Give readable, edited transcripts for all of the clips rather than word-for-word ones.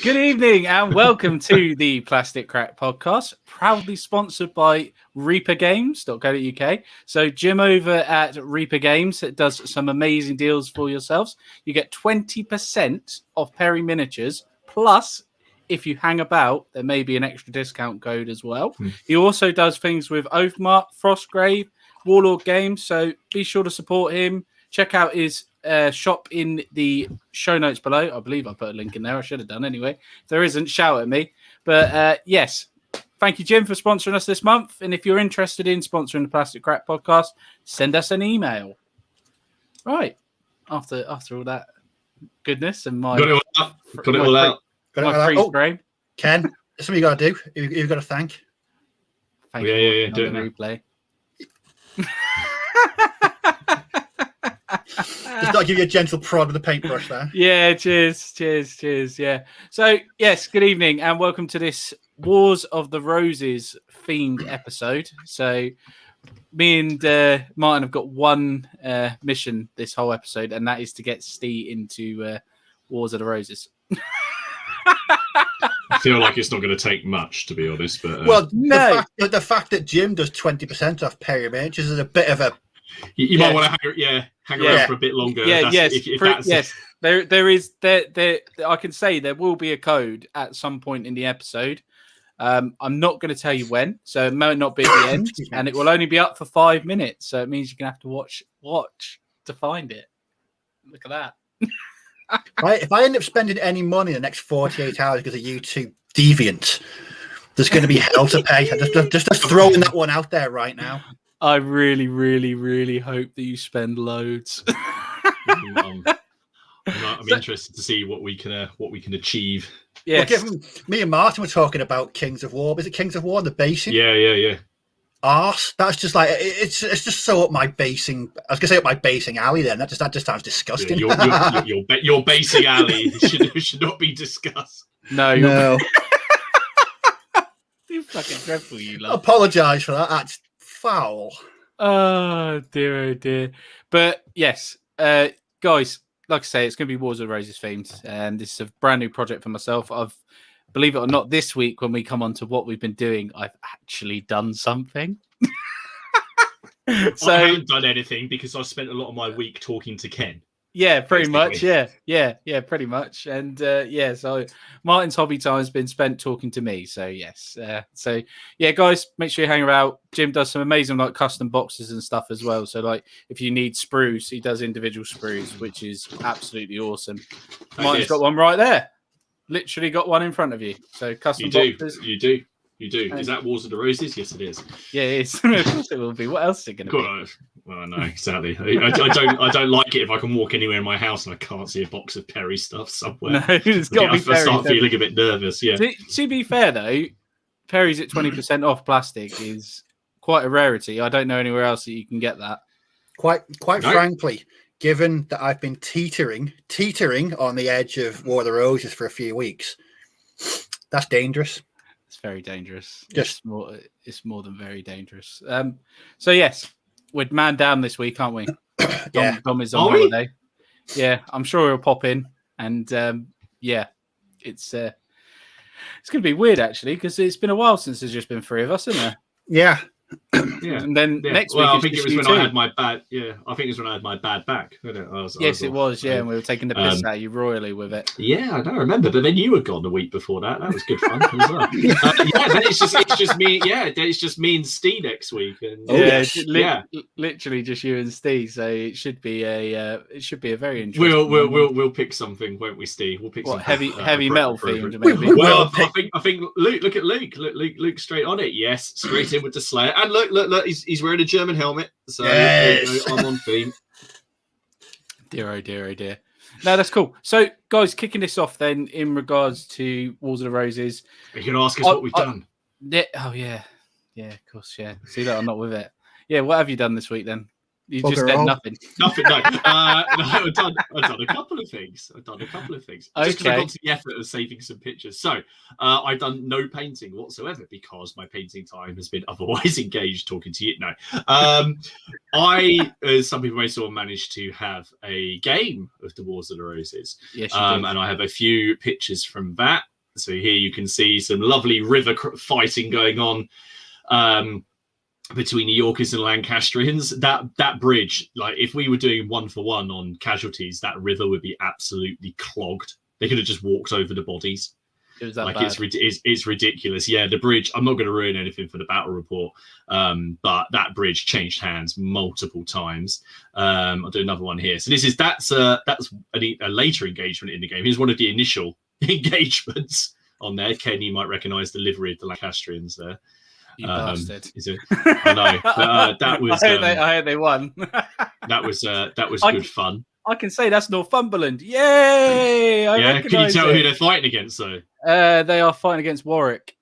Good evening and welcome to the Plastic Crack Podcast, proudly sponsored by reapergames.co.uk. So Jim over at Reaper Games does some amazing deals for yourselves. You get 20% off Perry miniatures, plus if you hang about, there may be an extra discount code as well. He also does things with Oathmark, Frostgrave, Warlord Games, so be sure to support him. Check out his shop in the show notes below. I believe I put a link in there. I should have done anyway. If there isn't, shout at me. But yes, thank you, Jim, for sponsoring us this month. And if you're interested in sponsoring the Plastic Crack Podcast, send us an email. Right. After all that goodness and my... Got it all out. My freeze frame. Ken, that's something you got to do. You've got to thank. Thank you. Do it now. Replay. Just not give you a gentle prod with a paintbrush there. Yeah, cheers. Yeah. So, yes, good evening and welcome to this Wars of the Roses themed episode. So, me and Martin have got one mission this whole episode, and that is to get Steve into Wars of the Roses. I feel like it's not going to take much, to be honest. But well, no. The fact that Jim does 20% off Perry miniatures is a bit of a... You might want to hang around for a bit longer. Yes. There is. I can say there will be a code at some point in the episode. I'm not going to tell you when, so it might not be at the end, and it will only be up for 5 minutes. So it means you're going to have to watch to find it. Look at that. If I end up spending any money in the next 48 hours because of YouTube deviant, there's going to be hell to pay. Just throwing that one out there right now. I really, really, really hope that you spend loads. I'm interested to see what we can achieve. Yes. Well, me and Martin were talking about Kings of War. Is it Kings of War? The basing? Yeah. Arse. That's just like it's just so up my basing. I was gonna say up my basing alley. Then that just sounds disgusting. Your basing alley should not be discussed. No. You're fucking dreadful. You love. Apologise for that. That's foul. Oh dear. But yes, guys, like I say, it's going to be Wars of the Roses themed, and this is a brand new project for myself. Believe it or not, this week when we come on to what we've been doing, I've actually done something. So I haven't done anything because I've spent a lot of my week talking to Ken. Yeah, pretty much. Yeah, pretty much. And so Martin's hobby time has been spent talking to me. So yes. So yeah, guys, make sure you hang around. Jim does some amazing like custom boxes and stuff as well. So like if you need sprues, he does individual sprues, which is absolutely awesome. Martin's got one right there. Literally got one in front of you. So custom boxes. You do. Is that Wars of the Roses? Yes, it is. Yeah, it is. Of course it will be. What else is it going to be? Well, no, exactly. I don't like it if I can walk anywhere in my house and I can't see a box of Perry stuff somewhere. No, it's got to be Perry. I start feeling a bit nervous. Yeah. To be fair though, Perry's at 20% off plastic is quite a rarity. I don't know anywhere else that you can get that. Quite frankly, given that I've been teetering on the edge of War of the Roses for a few weeks, that's dangerous. It's very dangerous. It's more than very dangerous. So yes, we're man down this week, aren't we? Dom is on holiday. Yeah, I'm sure he'll pop in, and it's going to be weird actually because it's been a while since there's just been three of us, isn't there? Yeah. And then next week, I think it was when I had my bad. Yeah, I think it was when I had my bad back. It was. Yeah, and we were taking the piss out of you royally with it. Yeah, I don't remember, but then you were gone the week before that. That was good fun as well. Then it's just me. Yeah, it's just me and Steve next week. And literally just you and Steve. So it should be a very interesting. We'll pick something, won't we, Steve? We'll pick something heavy metal themed. Maybe. Well, I think Luke. Look at Luke. Luke straight on it. Yes, straight in with the Slayer. And look, he's wearing a German helmet, so yes. I'm on theme. Dear, oh dear. No, that's cool. So, guys, kicking this off then in regards to Wars of the Roses. You can ask us what we've done. Yeah, of course, yeah. See that I'm not with it. Yeah, what have you done this week then? You just said nothing. Nothing. No. I've done a couple of things. Just because I've gone to the effort of saving some pictures. So I've done no painting whatsoever because my painting time has been otherwise engaged talking to you. No. I, as some people may saw, managed to have a game of the Wars of the Roses. Yes, and I have a few pictures from that. So here you can see some lovely river fighting going on between the Yorkists and Lancastrians. That bridge, like if we were doing 1-for-1 on casualties, that river would be absolutely clogged. They could have just walked over the bodies. It was that like bad. It's ridiculous. Yeah, the bridge. I'm not going to ruin anything for the battle report, but that bridge changed hands multiple times. I'll do another one here. So that's a later engagement in the game. Here's one of the initial engagements on there. Ken, you might recognise the livery of the Lancastrians there. You bastard! I know. But, that was. I heard they won. that was good fun. I can say that's Northumberland. Yay! Can you tell who they're fighting against, though? They are fighting against Warwick.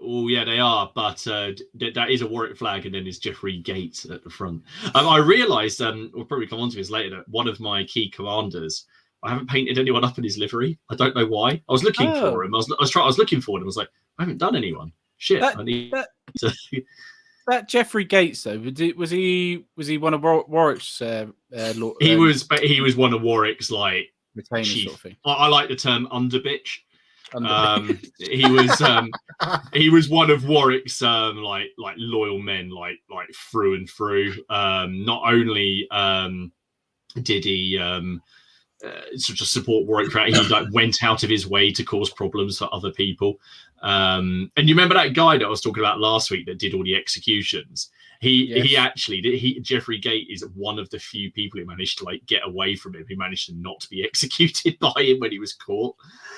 Oh, yeah, they are. But that is a Warwick flag, and then there's Geoffrey Gates at the front. I realised, we'll probably come on to this later, that one of my key commanders, I haven't painted anyone up in his livery. I don't know why. I was looking for him. I was looking for him. I was like, I haven't done anyone. Shit. That Geoffrey Gates, though, was he one of Warwick's? He was one of Warwick's like chief. Sort of thing. I like the term underbitch. He was one of Warwick's like loyal men, like through and through. Not only did he sort of support Warwick, he like went out of his way to cause problems for other people. And you remember that guy that I was talking about last week that did all the executions? Geoffrey Gate is one of the few people who managed to like get away from him, who managed to not to be executed by him when he was caught.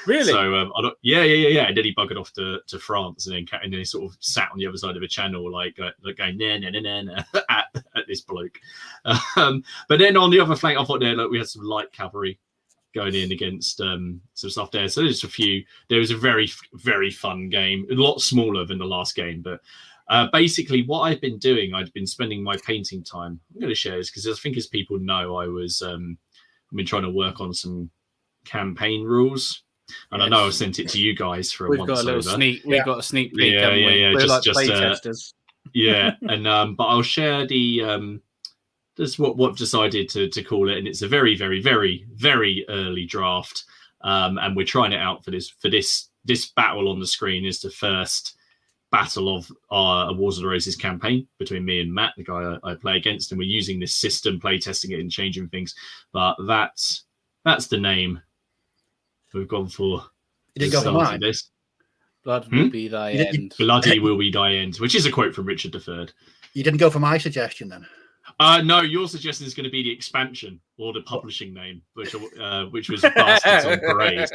Really? So yeah. And then he buggered off to France, and then he sort of sat on the other side of a channel, like going nah at this bloke. But then on the other flank, I thought we had some light cavalry going in against some stuff there. So there's a few. There was a very, very fun game, a lot smaller than the last game, but basically what I've been doing, I'd been spending my painting time. I'm going to share this because I think, as people know, I've been trying to work on some campaign rules, and yes. I know I've sent it to you guys for a once over. We've got a sneak peek. Yeah. We're just play testers. Yeah, and but I'll share the. That's what I've decided to call it, and it's a very, very, very, very early draft, and we're trying it out for this battle on the screen is the first battle of our Wars of the Roses campaign between me and Matt, the guy I play against, and we're using this system, play testing it and changing things. But that's the name we've gone for. You didn't go for mine. Blood will be thy end. Bloody will be thy end, which is a quote from Richard III. You didn't go for my suggestion then? No, your suggestion is going to be the expansion or the publishing name, which was Bastards on Parade.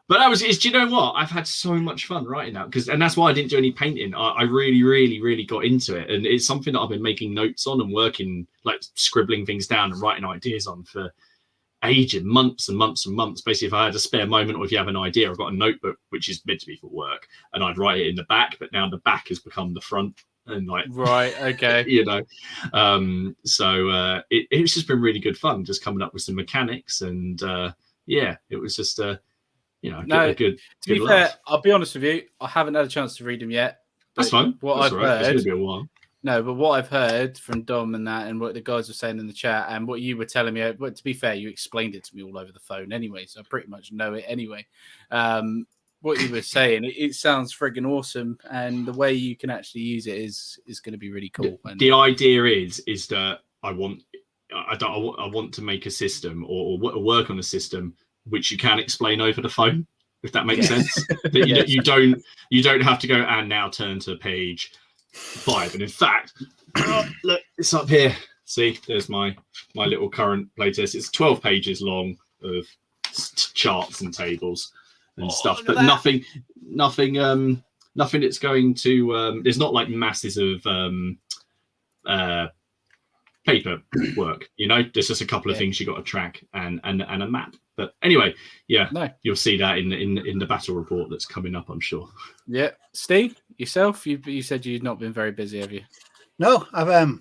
But do you know what? I've had so much fun writing that, and that's why I didn't do any painting. I really, really, really got into it, and it's something that I've been making notes on and working, like scribbling things down and writing ideas on for ages, months and months and months. Basically, if I had a spare moment or if you have an idea, I've got a notebook which is meant to be for work, and I'd write it in the back, but now the back has become the front. And like, right, okay, so it's just been really good fun, just coming up with some mechanics, and it was just a good. To be fair, I'll be honest with you, I haven't had a chance to read them yet. That's fine. I've heard, it's going to be a while. No, but what I've heard from Dom and that, and what the guys were saying in the chat, and what you were telling me, but to be fair, you explained it to me all over the phone anyway, so I pretty much know it anyway. What you were saying, it sounds friggin' awesome, and the way you can actually use it is going to be really cool. The idea is that I want to make a system or work on a system which you can explain over the phone, if that makes sense. That you don't have to go and now turn to page 5. And in fact, look, it's up here. See, there's my little current playtest. It's 12 pages long of charts and tables and stuff, but nothing that's going to there's not like masses of paper work, there's just a couple of things you got to track and a map. But anyway, you'll see that in the battle report that's coming up, I'm sure. Steve, yourself, you said you've not been very busy, have you? No, I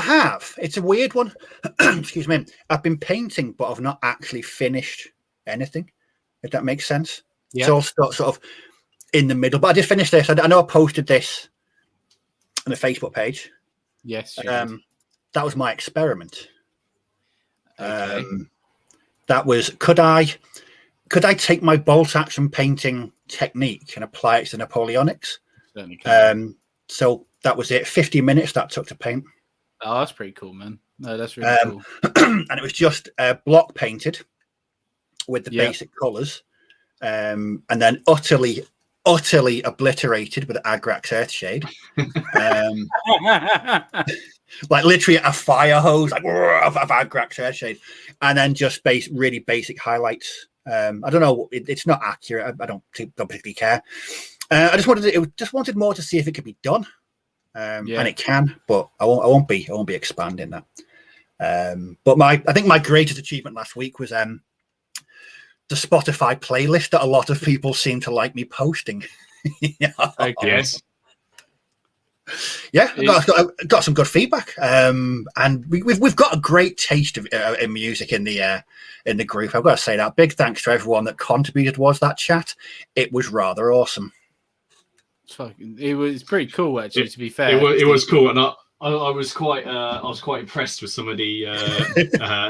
have. It's a weird one. Excuse me. I've been painting, but I've not actually finished anything, if that makes sense. It's all sort of in the middle, but I did finish this. I know I posted this on the Facebook page. Yes. That was my experiment. Okay. That was, could I could I take my bolt action painting technique and apply it to Napoleonics? Certainly can. So that was it. 50 minutes that took to paint. Oh, that's pretty cool, man. No, that's really cool. And it was just block painted with the basic colours, and then utterly obliterated with Agrax Earthshade. Like literally a fire hose, like of Agrax Earthshade, and then just really basic highlights. I don't know, it's not accurate. I don't particularly care. I just wanted more to see if it could be done, and it can, but I won't be expanding that. But I think my greatest achievement last week was the Spotify playlist that a lot of people seem to like me posting. Yes. Yeah, got some good feedback, and we've got a great taste of in music in the group. I've got to say that. Big thanks to everyone that contributed towards that chat. It was rather awesome. It was pretty cool, actually. To be fair, it was cool, and I was quite impressed with some of the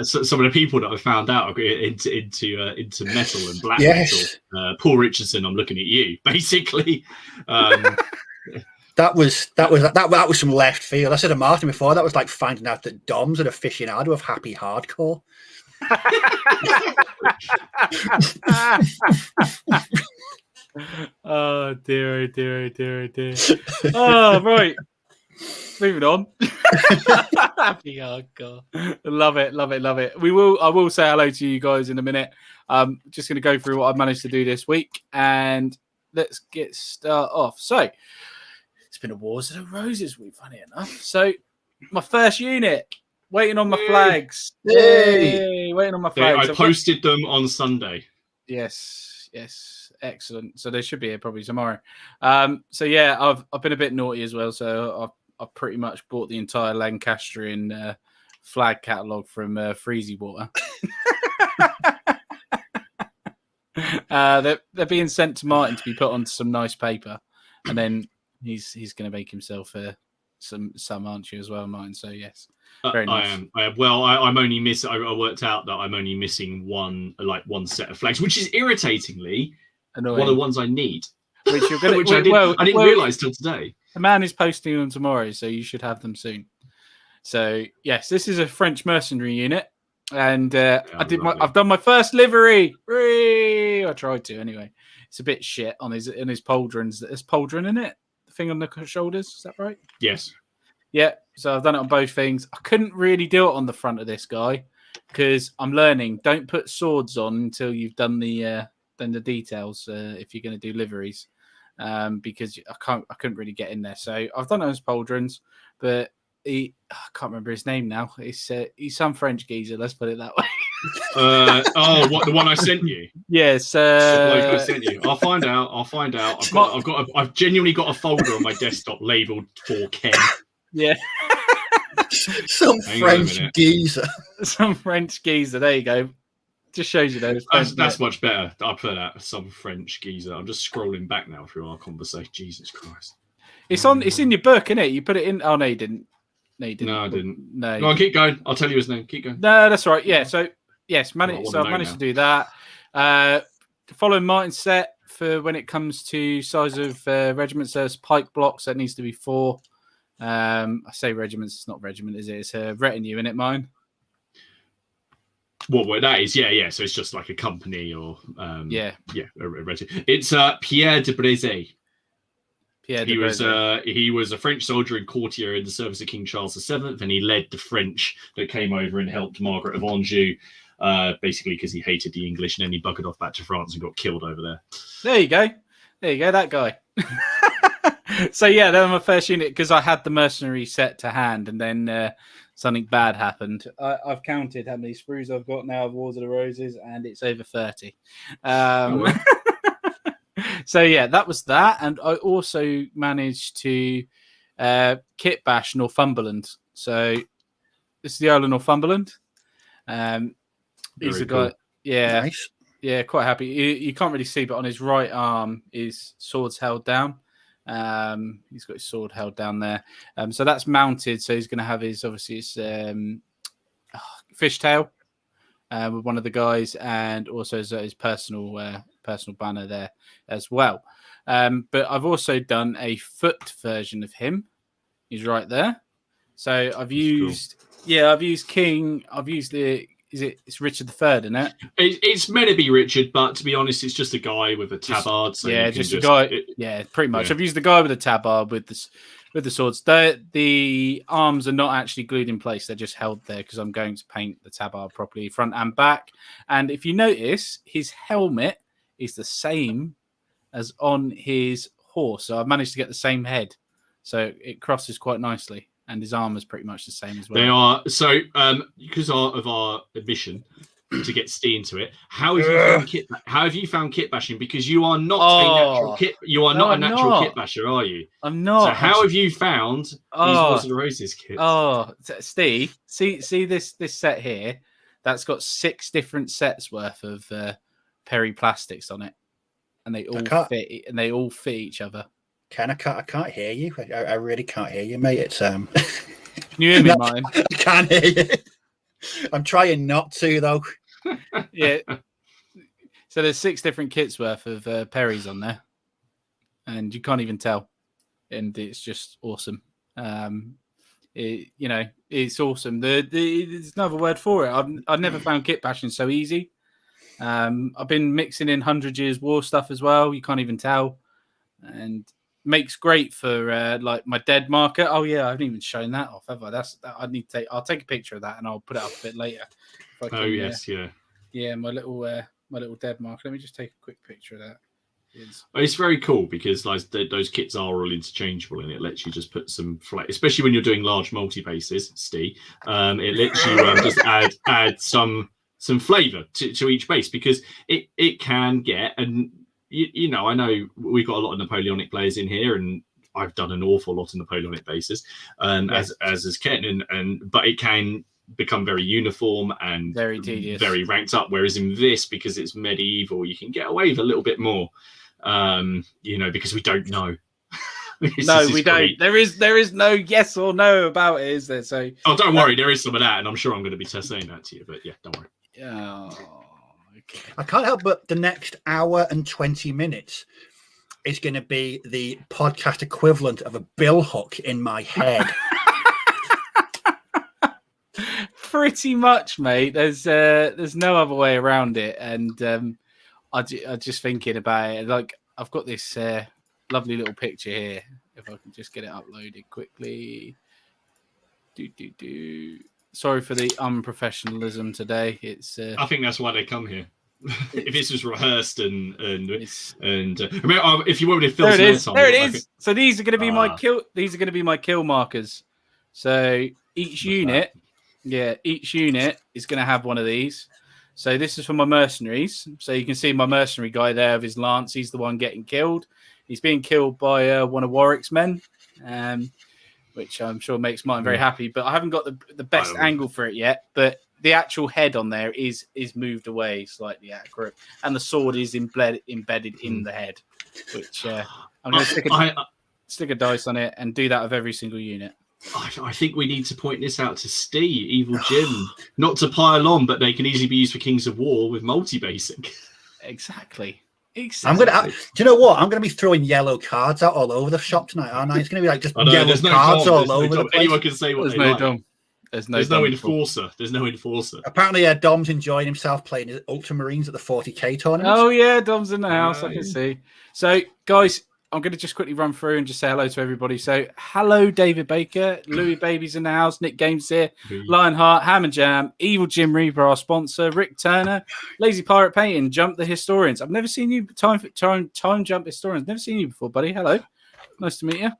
some of the people that I found out into metal and black metal. Paul Richardson, I'm looking at you, basically. That was some left field. I said to Martin before, that was like finding out that Dom's an aficionado of happy hardcore. Oh dear, oh dear, oh dear, oh dear. Oh, right. Moving on. Happy hardcore. Love it. I will say hello to you guys in a minute. Just going to go through what I've managed to do this week, and let's get started off. So, it's been a Wars of the Roses week, funny enough. So, my first unit, waiting on my flags. Yay! Waiting on my flags. I posted them on Sunday. Yes, excellent. So they should be here probably tomorrow. So yeah, I've been a bit naughty as well. So I've pretty much bought the entire Lancastrian flag catalogue from Freezy Water. They're being sent to Martin to be put onto some nice paper, and then he's going to make himself some, aren't you as well, Martin? So yes, very nice. I am. Well, I'm only missing. I worked out that I'm only missing one set of flags, which is irritatingly annoying. One of the ones I need. Which you're going to. I didn't realise till today. The man is posting them tomorrow, so you should have them soon. So yes, this is a French mercenary unit, and I've done my first livery. Whee! I tried to anyway. It's a bit shit on his pauldrons. There's pauldron in it. The thing on the shoulders. Is that right? Yes. Yeah. So I've done it on both things. I couldn't really do it on the front of this guy because I'm learning. Don't put swords on until you've done the details if you're going to do liveries, because I couldn't really get in there. So I've done it as pauldrons, but I can't remember his name now. He's some French geezer. Let's put it that way. What, the one I sent you? Yes. I sent you. I'll find out. I've genuinely got a folder on my desktop labeled for Ken. Yeah. Some French geezer. Some French geezer. There you go. Just shows you those. That's much better. I put that some French geezer. I'm just scrolling back now through our conversation. Jesus Christ. It's in your book, isn't it? You put it in. Oh no, you didn't. No, you didn't. No, I didn't. No. Go on, keep going. I'll tell you his name. Keep going. No, that's right. Yeah. So yes, I've managed to do that. Following Martin's set for when it comes to size of regiments, there's pike blocks that needs to be 4. I say regiments. It's not regiment, is it? It's a retinue, isn't it, mine? What that is? Yeah. So it's just like a company or a regiment. It's Pierre de Brézé. He was a French soldier and courtier in the service of King Charles VII, and he led the French that came over and helped Margaret of Anjou, basically because he hated the English, and then he buggered off back to France and got killed over there. There you go, that guy. So yeah, that was my first unit because I had the mercenary set to hand, and then something bad happened. I've counted how many sprues I've got now of Wars of the Roses, and it's over 30. So yeah, that was that, and I also managed to kitbash Northumberland. So this is the Earl of Northumberland. He's a guy. Yeah, nice. Yeah, quite happy. You can't really see, but on his right arm, his sword's held down. He's got his sword held down there. So that's mounted. So he's going to have his fishtail with one of the guys, and also his personal banner there as well. But I've also done a foot version of him. He's right there. So I've used King. I've used it's Richard III, isn't it? It's meant to be Richard, but to be honest, it's just a guy with a tabard. So just a guy. Pretty much. Yeah. I've used the guy with a tabard with the swords. The arms are not actually glued in place; they're just held there because I'm going to paint the tabard properly, front and back. And if you notice, his helmet is the same as on his horse. So I've managed to get the same head, so it crosses quite nicely. And his armor is pretty much the same as well. They are so because of our admission to get Steve into it. How have you found kitbashing? Because you are not a natural kit. You are not a natural kitbasher, are you? I'm not. So how have you found these Wars of the Roses kits? Oh, Steve, see this set here. That's got 6 different sets worth of Perry plastics on it, and they all fit each other. I can't hear you. I really can't hear you, mate. It's Can you hear me, Martin? I can't hear you. I'm trying not to, though. Yeah. So there's 6 different kits worth of Perry's on there, and you can't even tell, and it's just awesome. It's awesome. There's no other word for it. I've never found kit bashing so easy. I've been mixing in 100 Years War stuff as well. You can't even tell, and makes great for like my dead marker. Oh yeah, I haven't even shown that off, have I? I'll take a picture of that and I'll put it up a bit later. Yeah, my little dead marker. Let me just take a quick picture of that. It's very cool because like those kits are all interchangeable, and it lets you just put some especially when you're doing large multi bases, Steve. It lets you just add some flavor to each base, because it can get, and I know we've got a lot of Napoleonic players in here, and I've done an awful lot of Napoleonic bases, as is Ken, but it can become very uniform and very tedious, very ranked up. Whereas in this, because it's medieval, you can get away with a little bit more, because we don't know. No, we don't. There is no yes or no about it, is there? So don't worry, there is some of that, and I'm sure I'm going to be saying that to you. But yeah, don't worry. Okay. I can't help but the next hour and 20 minutes is going to be the podcast equivalent of a bill hook in my head. Pretty much, mate. There's no other way around it, and I just thinking about it. Like, I've got this lovely little picture here. If I can just get it uploaded quickly. Sorry for the unprofessionalism today. It's I think that's why they come here. If this was rehearsed and remember, if you want me to film, there it is. So these are going to be my kill. These are going to be my kill markers. So each unit is going to have one of these. So this is for my mercenaries. So you can see my mercenary guy there with his lance. He's the one getting killed. He's being killed by one of Warwick's men, which I'm sure makes Martin very happy. But I haven't got the best angle for it yet. But the actual head on there is moved away slightly accurate, and the sword is embedded in the head, which I'm going to stick a dice on it and do that with every single unit. I think we need to point this out to Steve, Evil Jim, not to pile on, but they can easily be used for Kings of War with multi-basic. Exactly. I'm gonna. Do you know what? I'm gonna be throwing yellow cards out all over the shop tonight, aren't I? It's gonna be like just yellow cards all over the place. Anyone can say what they like. There's no enforcer. There's no enforcer. Apparently, Dom's enjoying himself playing his Ultramarines at the 40k tournament. Oh yeah, Dom's in the house. I can see. So, guys, I'm going to just quickly run through and just say hello to everybody. So, hello, David Baker, Louis Baby's in the house, Nick Games here, Lionheart, Ham and Jam, Evil Jim Reaper, our sponsor, Rick Turner, Lazy Pirate Painting, Jump the Historians. I've never seen you, Time Jump Historians. Never seen you before, buddy. Hello, nice to meet you.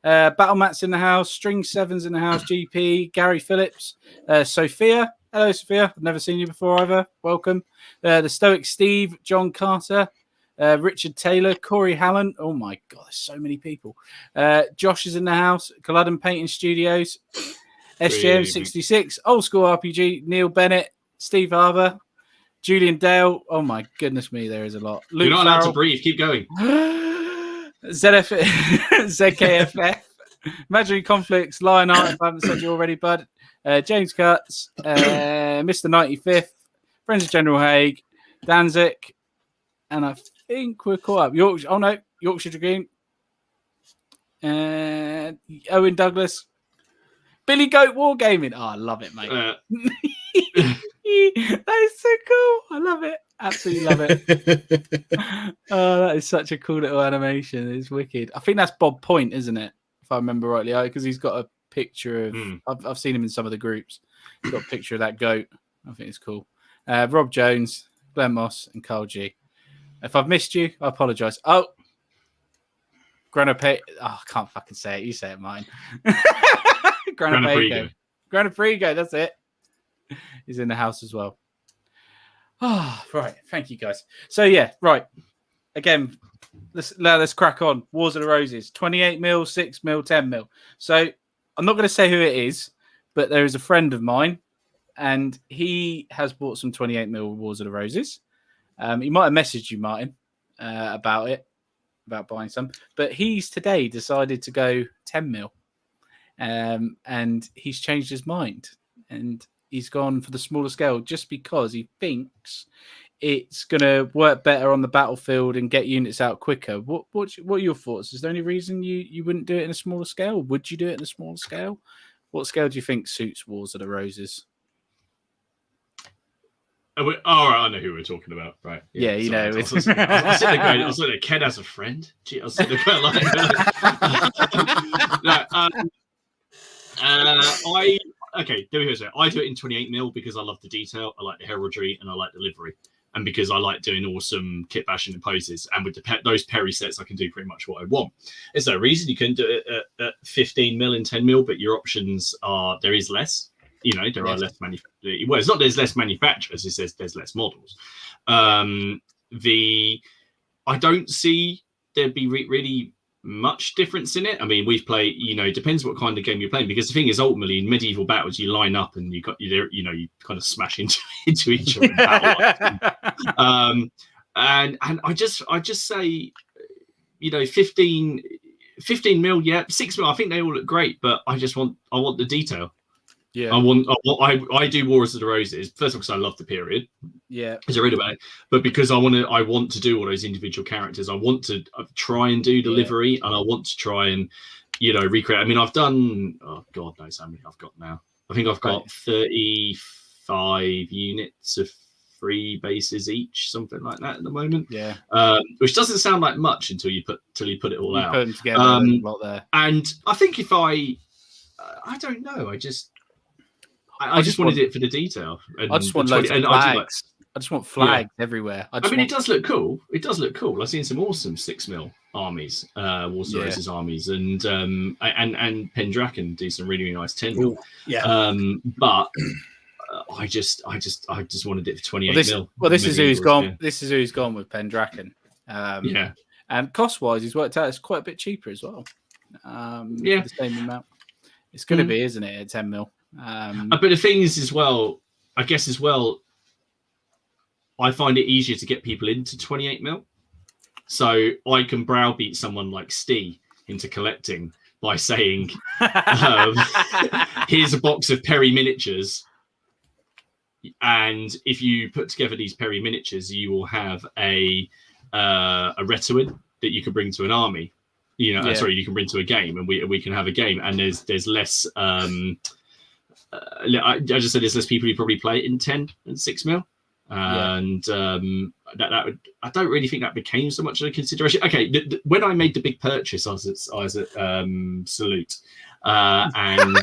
Battle Matt's in the house, String Sevens in the house, GP, Gary Phillips, Sophia. Hello, Sophia. I've never seen you before either. Welcome. The Stoic Steve, John Carter. Richard Taylor, Corey Hallen. Oh my God, there's so many people. Josh is in the house. Culloden Painting Studios. SJM66, Old School RPG. Neil Bennett, Steve Harbour, Julian Dale. Oh my goodness me, there is a lot. Luke You're not allowed to breathe. Keep going. ZKFF, Imaginary Conflicts, Lionheart. If I haven't said you already, bud. James Cutts, Mr. 95th. Friends of General Haig, Danzig, and I think we're caught up. Yorkshire Dragoon, and Owen Douglas, Billy Goat Wargaming. Oh, I love it, mate. That is so cool. I love it. Absolutely love it. Oh, that is such a cool little animation. It's wicked. I think that's Bob Point, isn't it? If I remember rightly, because he's got a picture of. I've seen him in some of the groups. He's got a picture of that goat. I think it's cool. Rob Jones, Glenn Moss, and Carl G. If I've missed you, I apologise. Oh, Granapago. Oh, I can't fucking say it. You say it, Martin. Granapago. That's it. He's in the house as well. Oh, right. Thank you, guys. So, yeah, right. Again, let's crack on. Wars of the Roses. 28 mil, 6 mil, 10 mil. So, I'm not going to say who it is, but there is a friend of mine, and he has bought some 28 mil Wars of the Roses. He might have messaged you, Martin, about buying some, but he's today decided to go 10 mil, and he's changed his mind, and he's gone for the smaller scale just because he thinks it's going to work better on the battlefield and get units out quicker. What are your thoughts? Is there any reason you wouldn't do it in a smaller scale? Would you do it in a smaller scale? What scale do you think suits Wars of the Roses? All right, I know who we're talking about. Right? Yeah, you know. I was sitting there, Ken has a friend. Gee, I was sitting there going okay, there we go. I do it in 28 mil because I love the detail, I like the heraldry, and I like delivery, and because I like doing awesome kit bashing and poses. And with those Perry sets, I can do pretty much what I want. Is there a reason you can do it at 15 mil and 10 mil, but your options are there is less? You know, there are less manufacturers. Well, it's not there's less manufacturers. It says there's less models. I don't see there'd be really much difference in it. I mean, we've played, it depends what kind of game you're playing, because the thing is, ultimately in medieval battles you line up and you kind of smash into each other in battle. And I just say 15 mil, 6 mil, I think they all look great, but I want the detail. Yeah, I do Wars of the Roses first of all because I love the period. Yeah, because I read about it, but because I want to do all those individual characters. I want to try and do delivery, and I want to try and recreate. I mean, I've done God knows how many I've got now. I think I've got 35 units of 3 bases each, something like that at the moment. Yeah, which doesn't sound like much until you put it all out. Put them together, a lot there. And I think if I don't know, I just wanted it for the detail. And I just want loads of flags. I just want flags everywhere. It does look cool. It does look cool. I've seen some awesome 6 mil armies, Wars of Roses armies, and Pendraken do some really, really nice 10 mil. Yeah. But I just wanted it for 28 mil. Well, this is who's gone. Yeah. This is who's gone with Pendraken. And cost wise, he's worked out it's quite a bit cheaper as well. The same amount. It's going to be, isn't it, at 10 mil? But the thing is, as well, I find it easier to get people into 28 mil, so I can browbeat someone like Steve into collecting by saying, "Here's a box of Perry miniatures, and if you put together these Perry miniatures, you will have a Retuin that you can bring to an army. You can bring to a game, and we can have a game, and there's less." I just said there's less people who probably play it in 10 and 6 mil, and that would, I don't really think that became so much of a consideration. Okay, when I made the big purchase, I was at Salute, and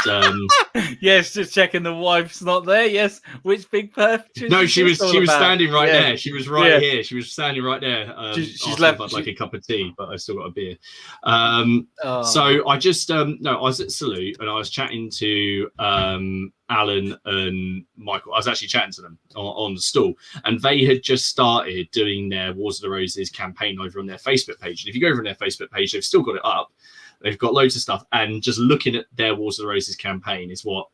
yes, just checking the wife's not there. Yes, which big purchase? No, she was standing right there. She was right here. She was standing right there. She's left. I'd like a cup of tea, but I've still got a beer. So I just I was at Salute and I was chatting to Alan and Michael. I was actually chatting to them on the stall, and they had just started doing their Wars of the Roses campaign over on their Facebook page. And if you go over on their Facebook page, they've still got it up. They've got loads of stuff, and just looking at their Wars of the Roses campaign is what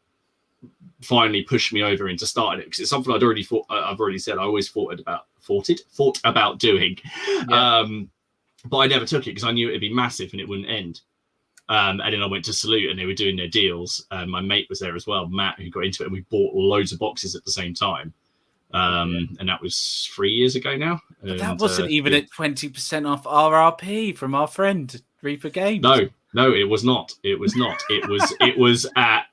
finally pushed me over into starting it, because it's something I've already said I always thought about doing, but I never took it because I knew it'd be massive and it wouldn't end. And then I went to Salute and they were doing their deals. My mate was there as well, Matt, who got into it, and we bought loads of boxes at the same time. And that was 3 years ago now. But that wasn't even at 20% off RRP from our friend Reaper Games. No, it was not. It was at.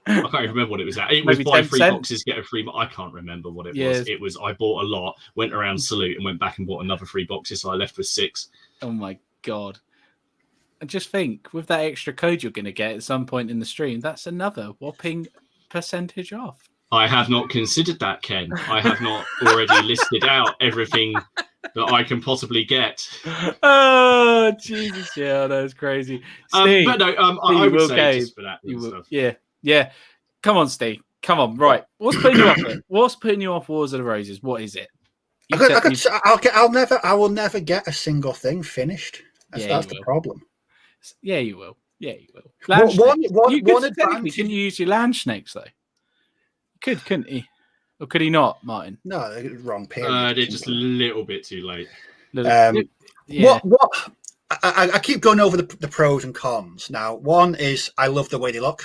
I can't even remember what it was at. It was Maybe buy 10%? 3 boxes, get a free. I can't remember what it was. It was. I bought a lot, went around Salute, and went back and bought another 3 boxes. So I left with 6. Oh my god! And just think, with that extra code you're going to get at some point in the stream, that's another whopping percentage off. I have not considered that, Ken. I have not already listed out everything that I can possibly get. Oh Jesus! Yeah, that's crazy. Steve, but no, I would say just for that stuff. Yeah. Come on, Steve. Come on. Right. What's putting you off? What's putting you off Wars of the Roses? What is it? I will never get a single thing finished. That's the problem. Yeah, you will. One advantage. Couldn't you use your land snakes though? Couldn't he? Or could he not, Martin? No, wrong period. They're just a little bit too late. What? I keep going over the pros and cons. Now, one is I love the way they look.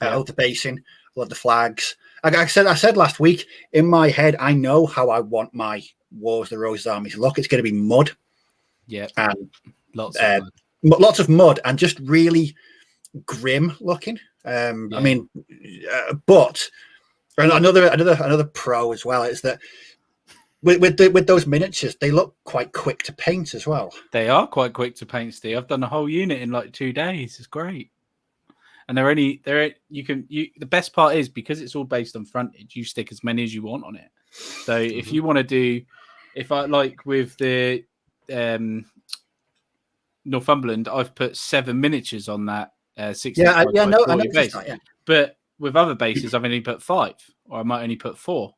I love the basing. I love the flags. I said last week, in my head, I know how I want my Wars of the Roses armies to look. It's going to be mud. Yeah. And lots of mud and just really grim looking. I mean, but another pro as well is that with those miniatures, they look quite quick to paint as well. They are quite quick to paint, Steve. I've done a whole unit in like 2 days. It's great. And the best part is because it's all based on frontage, you stick as many as you want on it. So if you want to do, if I like with the Northumberland, I've put 7 miniatures on that 60. I know base. But with other bases, I've only put 5, or I might only put 4.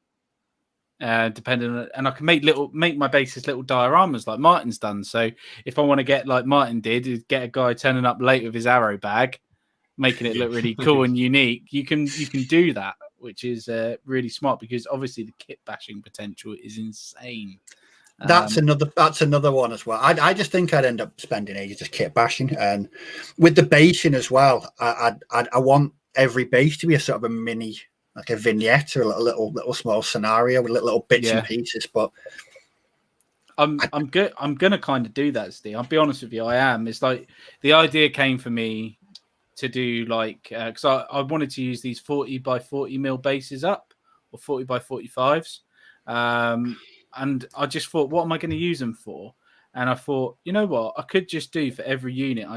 Depending on, and I can make my bases little dioramas like Martin's done. So if I want to get like Martin did, get a guy turning up late with his arrow bag, making it look really cool and unique, you can do that, which is really smart because obviously the kit bashing potential is insane. That's another one as well. I just think I'd end up spending ages just kit bashing, and with the basing as well. I want every base to be a sort of a mini, like a vignette or a little small scenario with little bits and pieces. But I'm gonna kind of do that, Steve. I'll be honest with you, I am. It's like the idea came for me to do like because I wanted to use these 40 by 40 mil bases up or 40 by 45s. And I just thought, what am I going to use them for? And I thought, you know what, I could just do for every unit.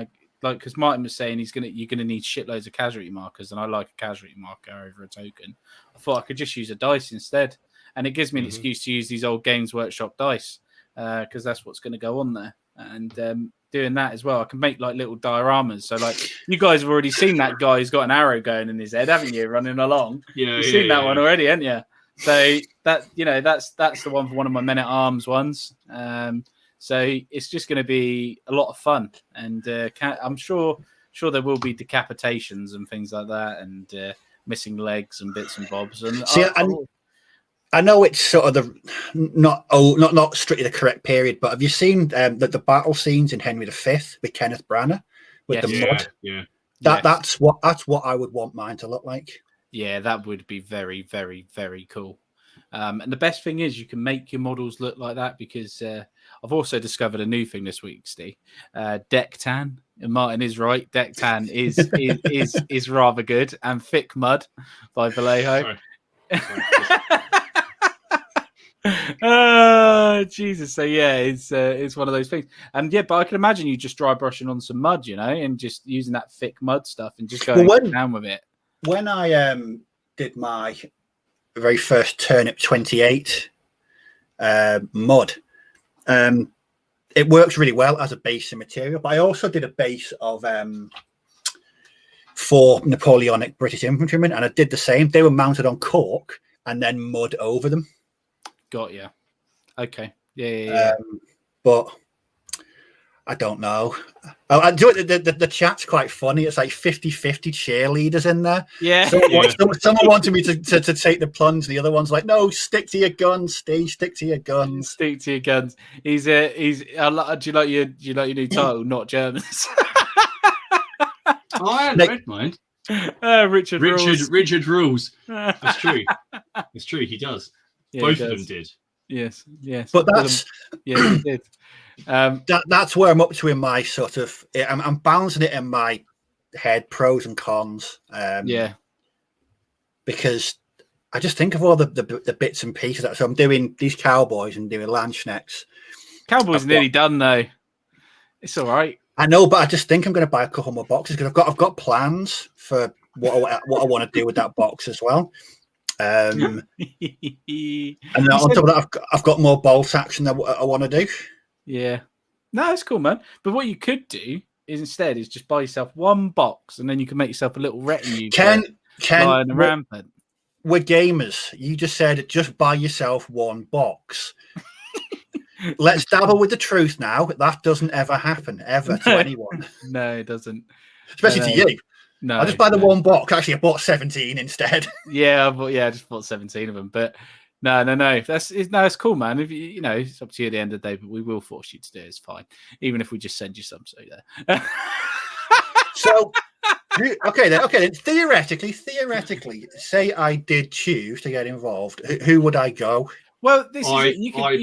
Because Martin was saying you're gonna need shitloads of casualty markers, and I like a casualty marker over a token. I thought I could just use a dice instead, and it gives me an excuse to use these old Games Workshop dice because that's what's going to go on there. And doing that as well, I can make like little dioramas. So like you guys have already seen that guy who's got an arrow going in his head, haven't you? Running along, you've seen that one already, haven't you? So that's the one for one of my men at arms ones. So it's just going to be a lot of fun, and I'm sure there will be decapitations and things like that, and missing legs and bits and bobs. And see, I know it's sort of not strictly the correct period, but have you seen the battle scenes in Henry V with Kenneth Branagh with the mud? Yeah, that's what I would want mine to look like. Yeah, that would be very, very, very cool. And the best thing is you can make your models look like that because I've also discovered a new thing this week, Steve. Deck tan. And Martin is right. Deck tan is rather good. And Thick Mud by Vallejo. Oh, Jesus. So yeah, it's one of those things. And yeah, but I can imagine you just dry brushing on some mud, and just using that thick mud stuff and just going down with it. When I did my very first Turnip 28 mud, it works really well as a base of material. But I also did a base of 4 Napoleonic British infantrymen, and I did the same. They were mounted on cork and then mud over them. Got you. Okay. Yeah. But I don't know. I do it. The chat's quite funny. It's like 50-50 cheerleaders in there. Yeah. Someone wanted me to take the plunge. The other one's like, no, stick to your guns, Steve. Stick to your guns. Stick to your guns. He's. Do you like your new title? Not Germans. I don't mind. Richard rules. Richard rules. That's true. It's true. He does. Both of them did. Yes. But that's they did. That's where I'm up to in my sort of. I'm balancing it in my head, pros and cons. Because I just think of all the bits and pieces. So I'm doing these cowboys and doing Landsknecks. Cowboys nearly done though. It's all right. I know, but I just think I'm going to buy a couple more boxes because I've got plans for what I want to do with that box as well. And then on top of that, I've got more bolt action that I want to do. Yeah, no, it's cool, man. But what you could do is just buy yourself one box, and then you can make yourself a little retinue. Ken, rampant. We're gamers. You just said just buy yourself one box. Let's dabble with the truth now. That doesn't ever happen, ever to anyone. No, it doesn't. Especially to you. No, I'll just buy the one box. Actually, I bought 17 instead. I just bought 17 of them. But no. It's cool, man. If you know, it's up to you at the end of the day. But we will force you to do it. It's fine, even if we just send you some. So there. So, okay then. Theoretically, say I did choose to get involved. Who would I go? Well, I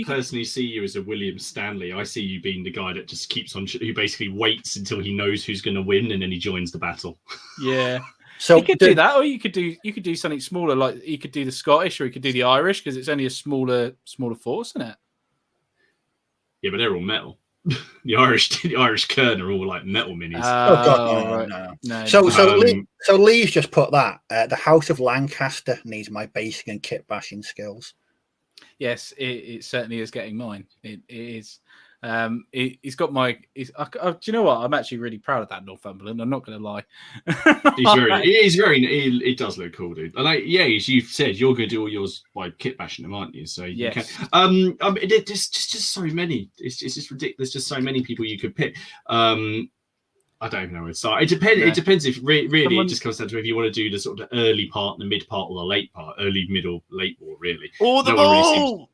personally see you as a William Stanley. I see you being the guy that just keeps on, who basically waits until he knows who's going to win, and then he joins the battle. Yeah. So you could do that, or you could do something smaller, like you could do the Scottish, or you could do the Irish, because it's only a smaller force, isn't it? Yeah, but they're all metal. The Irish Kern are all like metal minis. Oh God, no. So Lee's just put that the House of Lancaster needs my basing and kit bashing skills. Yes, it certainly is getting mine. It is. He's got my. Do you know what? I'm actually really proud of that Northumberland. I'm not going to lie. It does look cool, dude. And as you've said, you're going to do all yours by kit bashing them, aren't you? So you can. There's just so many. It's just ridiculous. There's just so many people you could pick. I don't even know where to start. It depends. Yeah. It depends if really it just comes down to if you want to do the sort of early part, the mid part, or the late part, early, middle, late war, really. Or the ball.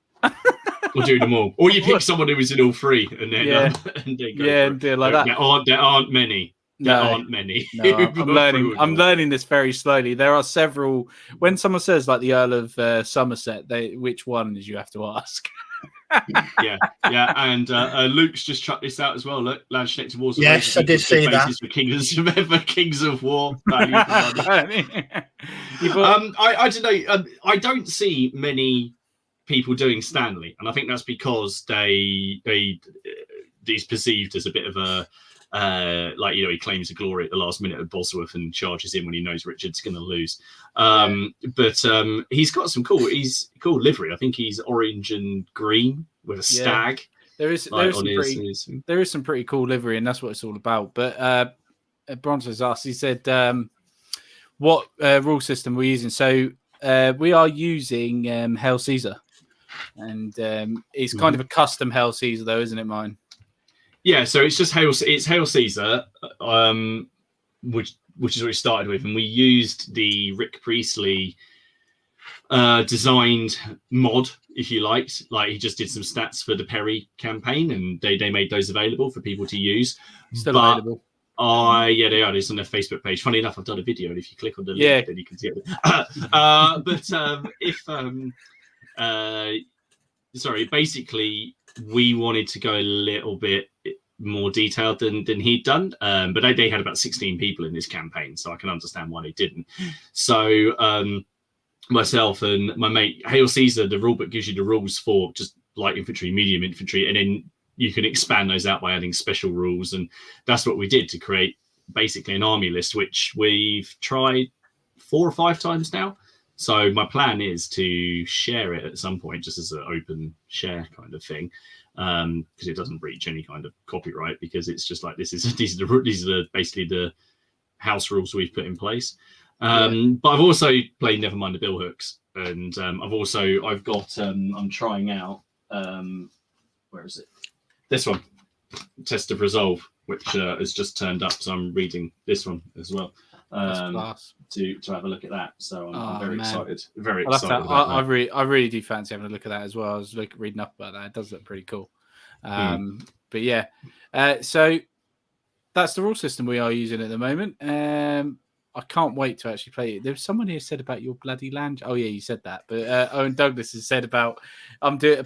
Or do them all. Or you pick someone who is in all three, and then and then go and do it like that. There aren't many. There aren't many. No, I'm learning this very slowly. There are several. When someone says like the Earl of Somerset, which one is you have to ask? yeah, and Luke's just chucked this out as well. Look, Lancastrians Wars. Yes, I did see that. For Kings of War. I don't know. I don't see many people doing Stanley, and I think that's because he's perceived as a bit of a he claims a glory at the last minute of Bosworth and charges in when he knows Richard's going to lose. But he's got some cool livery. I think he's orange and green with a stag. There is some pretty cool livery, and that's what it's all about. But Bronzo's asked, he said, what rule system we're using. So we are using Hail Caesar, and it's kind of a custom Hail Caesar, though, isn't it, mine? Yeah, so it's just Hail Caesar, which is what we started with, and we used the Rick Priestley designed mod, if you liked. Like, he just did some stats for the Perry campaign, and they made those available for people to use. Still available. Yeah, they are. It's on their Facebook page. Funny enough, I've done a video, and if you click on the link, then you can see it. Basically, we wanted to go a little bit more detailed than he'd done, but they had about 16 people in this campaign, so I can understand why they didn't. So myself and my mate Hail Caesar, the rulebook gives you the rules for just light infantry, medium infantry, and then you can expand those out by adding special rules, and that's what we did to create basically an army list, which we've tried 4 or 5 times now. So my plan is to share it at some point, just as an open share kind of thing, because it doesn't breach any kind of copyright, because it's just like these are basically the house rules we've put in place. But I've also played Nevermind the Billhooks, and I'm trying out where is it? This one, Test of Resolve, which has just turned up, so I'm reading this one as well. To have a look at that, so I'm very excited. Very excited. I really do fancy having a look at that as well. I was reading up about that. It does look pretty cool. But yeah, so that's the rule system we are using at the moment. I can't wait to actually play it. There's someone here said about your bloody land. Oh yeah, you said that. But Owen Douglas has said about I'm doing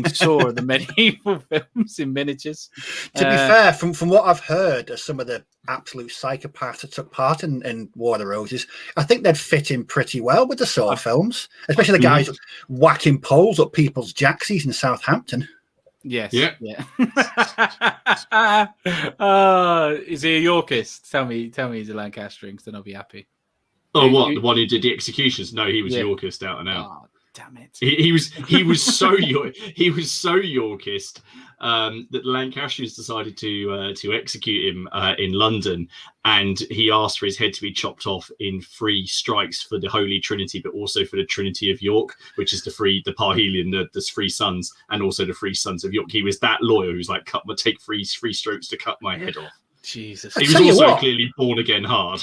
Saw the medieval films in miniatures. To be fair, from what I've heard of some of the absolute psychopaths that took part in War of the Roses, I think they'd fit in pretty well with the Saw films, especially the guys whacking poles up people's jacksies in Southampton. Yes. Yeah. Is he a Yorkist? Tell me he's a Lancastrian, because then I'll be happy. Oh, what? The one who did the executions? No, he was Yorkist out and out. Oh, damn it! He was so Yorkist that the Lancastrians decided to execute him in London, and he asked for his head to be chopped off in 3 strikes for the Holy Trinity, but also for the Trinity of York, which is the Parhelion, the 3 sons, and also the 3 sons of York. He was that loyal. He was like, take 3 strokes to cut my head off. Jesus. He was also clearly born again hard.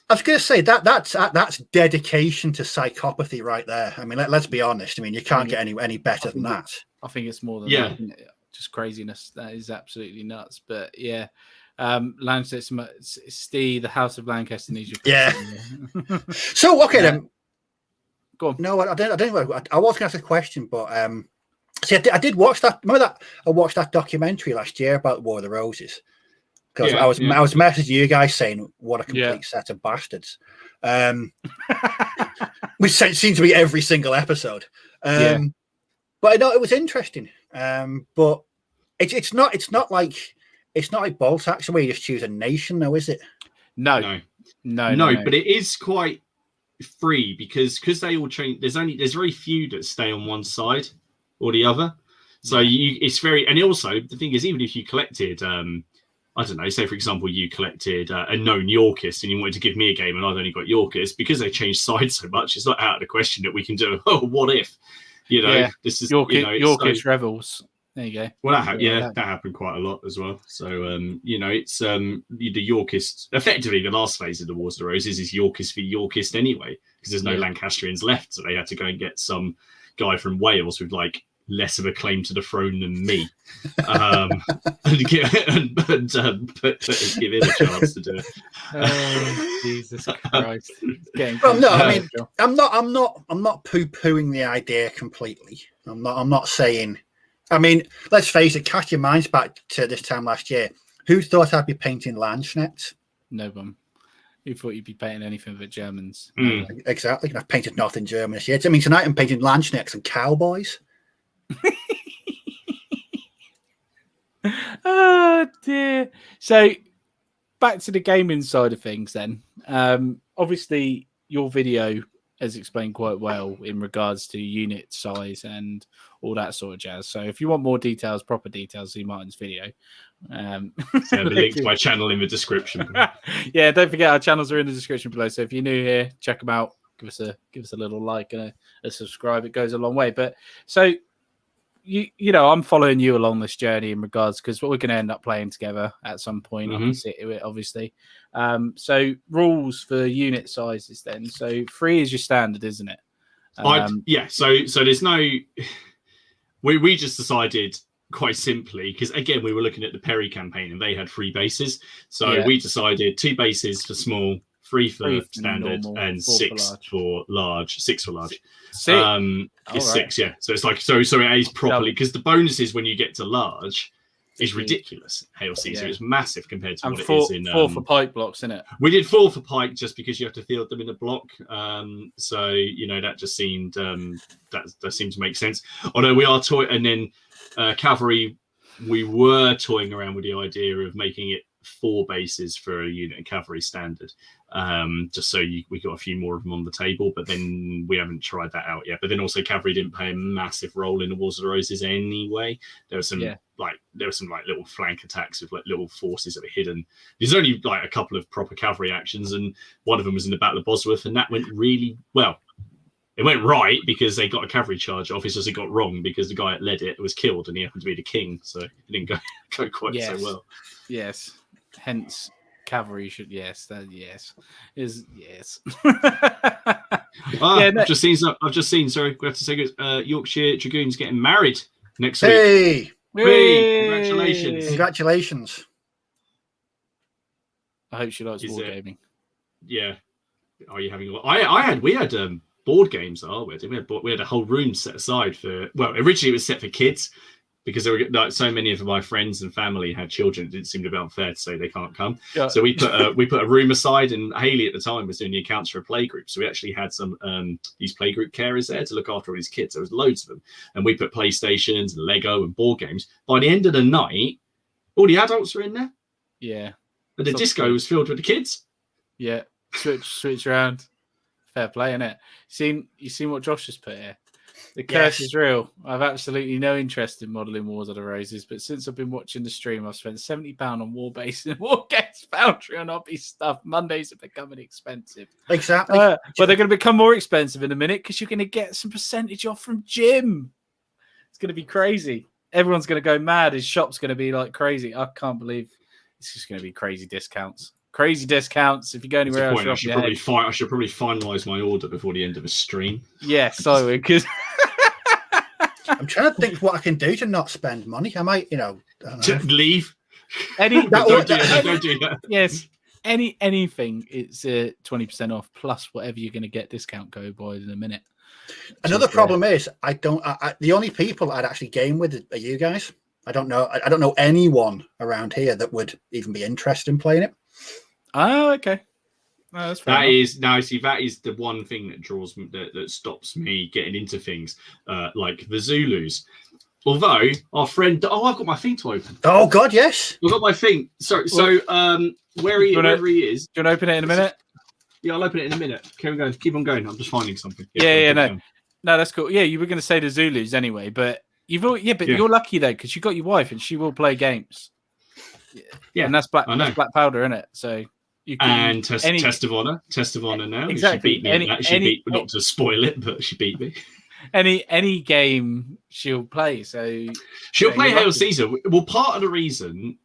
I was going to say that's dedication to psychopathy right there. I mean, let's be honest. I mean, you can't get any better than that. I think it's more than that, isn't it? Just craziness. That is absolutely nuts. But yeah, Lancaster, Steve, the House of Lancaster needs your So okay then. Go on. No, I was going to ask a question, but see, I did watch that. Remember that I watched that documentary last year about War of the Roses. Because I was messaging you guys saying what a complete set of bastards, which seems to be every single episode. But I know it was interesting. But it's not like Bolt Action where you just choose a nation, though, is it? No. But it is quite free because they all change. There's very few that stay on one side or the other. So it's very, and also the thing is, even if you collected. I don't know, say for example, you collected a known Yorkist and you wanted to give me a game and I've only got Yorkist, because they changed sides so much, it's not out of the question that we can do, what if? This is Yorkist Rebels. There you go. Well, that happened quite a lot as well. So, it's the Yorkist, effectively the last phase of the Wars of the Roses is Yorkist for Yorkist anyway, because there's no Lancastrians left. So they had to go and get some guy from Wales with less of a claim to the throne than me, and give him a chance to do it. Oh, Jesus Christ! I'm not poo-pooing the idea completely. I'm not saying. I mean, let's face it. Cast your minds back to this time last year. Who thought I'd be painting Landsknechts? No one. Who thought you'd be painting anything but Germans? Exactly. I've painted nothing German this year. I mean, tonight I'm painting Landsknechts and cowboys. Oh dear. So back to the gaming side of things then. Obviously your video has explained quite well in regards to unit size and all that sort of jazz. So if you want more details, proper details, see Martin's video. The link to my channel in the description. Don't forget our channels are in the description below. So if you're new here, check them out. Give us a little like and a subscribe. It goes a long way. But so I'm following you along this journey in regards, because we're going to end up playing together at some point. I can see it, obviously. So rules for unit sizes then. So 3 is your standard, isn't it? So there's no. We just decided quite simply, because again we were looking at the Perry campaign and they had 3 bases. So we decided 2 bases for small, 3 for standard, normal, and 6 for large. 6 for large. 6. It's 6, yeah. So it's so it is properly, because the bonuses when you get to large is ridiculous. Hail Caesar is massith compared to what it is in 4 for pike blocks, isn't it? We did 4 for pike just because you have to field them in a block. So that just seemed that seemed to make sense. Although we are and then cavalry, we were toying around with the idea of making it 4 bases for a unit of cavalry standard, just so we got a few more of them on the table, but then we haven't tried that out yet. But then also cavalry didn't play a massive role in the Wars of the Roses anyway. There were some little flank attacks with little forces that were hidden. There's only a couple of proper cavalry actions, and one of them was in the Battle of Bosworth, and that went really well. It went right because they got a cavalry charge off. It's just it got wrong because the guy that led it was killed and he happened to be the king, so it didn't go quite so well. Yes. Hence, cavalry should yes. I've just seen. Sorry, we have to say Yorkshire Dragoons getting married next week. Hey, congratulations! I hope she likes wargaming. Yeah, Are you having? We had board games. We had a whole room set aside for. Well, originally it was set for kids because there were like so many of my friends and family had children. It didn't seem to be unfair to say they can't come. Yeah. So we put a room aside, and Haley at the time was doing the accounts for a playgroup. So we actually had some these playgroup carers there to look after all these kids. There was loads of them, and we put PlayStations and Lego and board games. By the end of the night, all the adults were in there. Yeah, but the disco was filled with the kids. Yeah, switch around. Fair play, innit? You seen what Josh has put here? The curse is real. I've absolutely no interest in modelling Wars of the Roses, but since I've been watching the stream, I've spent £70 on Warbase and Wargames Foundry on hobby stuff. Mondays are becoming expensive. Exactly. But they're going to become more expensive in a minute because you're going to get some percentage off from Jim. It's going to be crazy. Everyone's going to go mad. His shop's going to be like crazy. I can't believe it's just going to be crazy discounts. Crazy discounts. If you go anywhere else, I should probably finalise my order before the end of the stream. Yes, I would. Because I'm trying to think what I can do to not spend money. I might, leave. Don't do that. Yes, anything. It's 20% off plus whatever you're going to get discount code boys in a minute. Another problem is the only people I'd actually game with are you guys. I don't know anyone around here that would even be interested in playing it. Oh, okay. No, that's fair. That is the one thing that draws me, that stops me getting into things like the Zulus. Although our friend, I've got my thing to open. Oh God, yes, I've got my thing. Wherever he is, do you want to open it in a minute? Yeah, I'll open it in a minute. Keep on going. I'm just finding something. No, that's cool. Yeah, you were going to say the Zulus anyway, but you're lucky though because you got your wife and she will play games. Yeah, and that's black powder, isn't it? So you can test of honor now. Exactly. She beat me. Not to spoil it, but she beat me. Any game she'll play. So she'll play Hail Caesar. Well, part of the reason,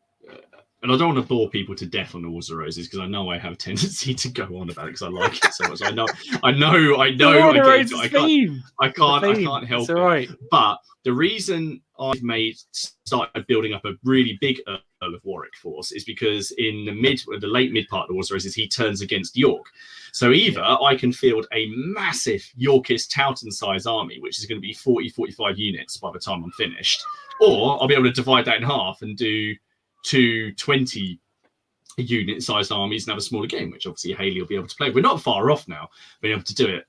and I don't want to bore people to death on the Wars of Roses because I know I have a tendency to go on about it because I like it so much. I know. I can't help it. Right. But the reason I've started building up a really big Earl of Warwick force is because in the late mid part of the Wars of Roses, he turns against York. So either I can field a massive Yorkist Towton-size army, which is going to be 40-45 units by the time I'm finished, or I'll be able to divide that in half and do 2 20-unit-sized armies and have a smaller game, which obviously Haley will be able to play. We're not far off now being able to do it.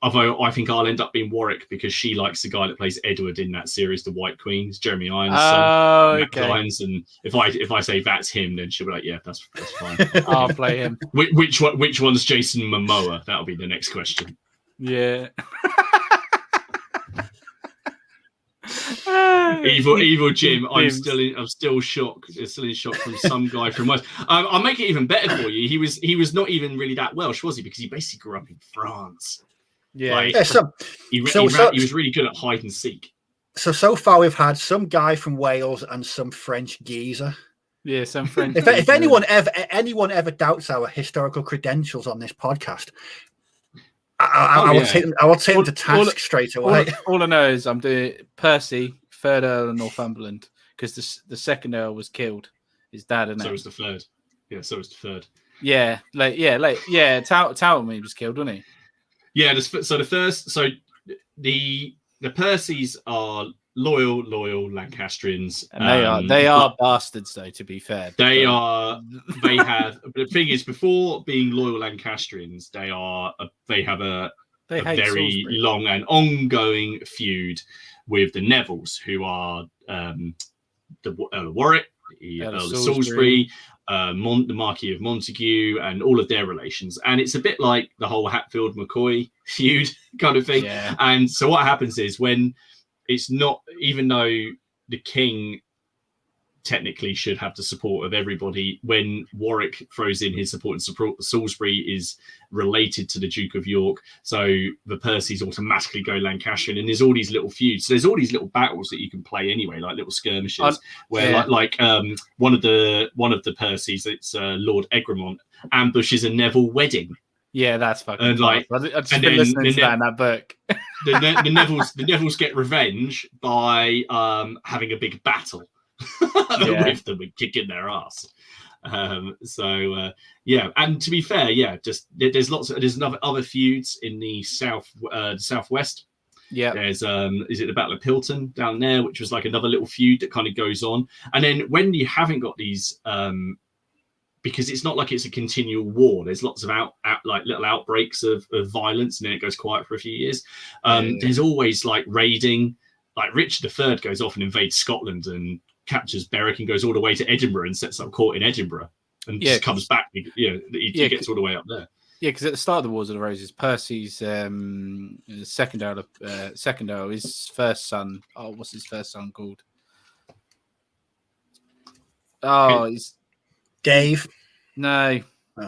I think I'll end up being Warwick because she likes the guy that plays Edward in that series, The White Queens, Jeremy Irons' son. Okay. Irons, and if I say that's him, then she'll be like, yeah, that's fine. I'll play him. Which one's Jason Momoa? That'll be the next question. Yeah. Evil Jim. I'm still in shock. Still in shock from some guy from West. I'll make it even better for you. He was not even really that Welsh, was he? Because he basically grew up in France. Yeah. He was really good at hide and seek. So far we've had some guy from Wales and some French geezer. Yeah, some French. If anyone ever doubts our historical credentials on this podcast, I will take them to task straight away. All I know is I'm doing Percy, 3rd Earl of Northumberland, because the 2nd Earl was killed. His dad, and so was the 3rd. Yeah, so was the 3rd. Yeah, Towton was killed, wasn't he? Yeah, the Percys are loyal Lancastrians, and they are bastards, though. To be fair, they have. The thing is, before being loyal Lancastrians, they have a very Salisbury. Long and ongoing feud with the Nevilles, who are the Earl of Warwick, the Earl of Salisbury, the Marquis of Montague, and all of their relations. And it's a bit like the whole Hatfield-McCoy feud kind of thing. Yeah. And so what happens is when it's not, even though the king technically should have the support of everybody, when Warwick throws in his support and Salisbury is related to the Duke of York, so the Percys automatically go Lancastrian, and there's all these little feuds. So there's all these little battles that you can play anyway, like little skirmishes, where one of the Percys, it's Lord Egremont, ambushes a Neville wedding. Yeah, that's fucking. And I've just been listening to that in that book. the Nevilles get revenge by having a big battle with them and kicking their ass. Yeah, and to be fair, there's other feuds in the southwest. Yeah, there's is it the Battle of Pilton down there, which was like another little feud that kind of goes on. And then when you haven't got these, because it's not like it's a continual war, there's lots of like little outbreaks of violence, and then it goes quiet for a few years. There's always like raiding, like Richard III goes off and invades Scotland and captures Berwick and goes all the way to Edinburgh and sets up court in Edinburgh and just comes back. He gets all the way up there. Yeah, because at the start of the Wars of the Roses, Percy's second Earl, his first son. Oh, what's his first son called? Oh, he's Dave. No,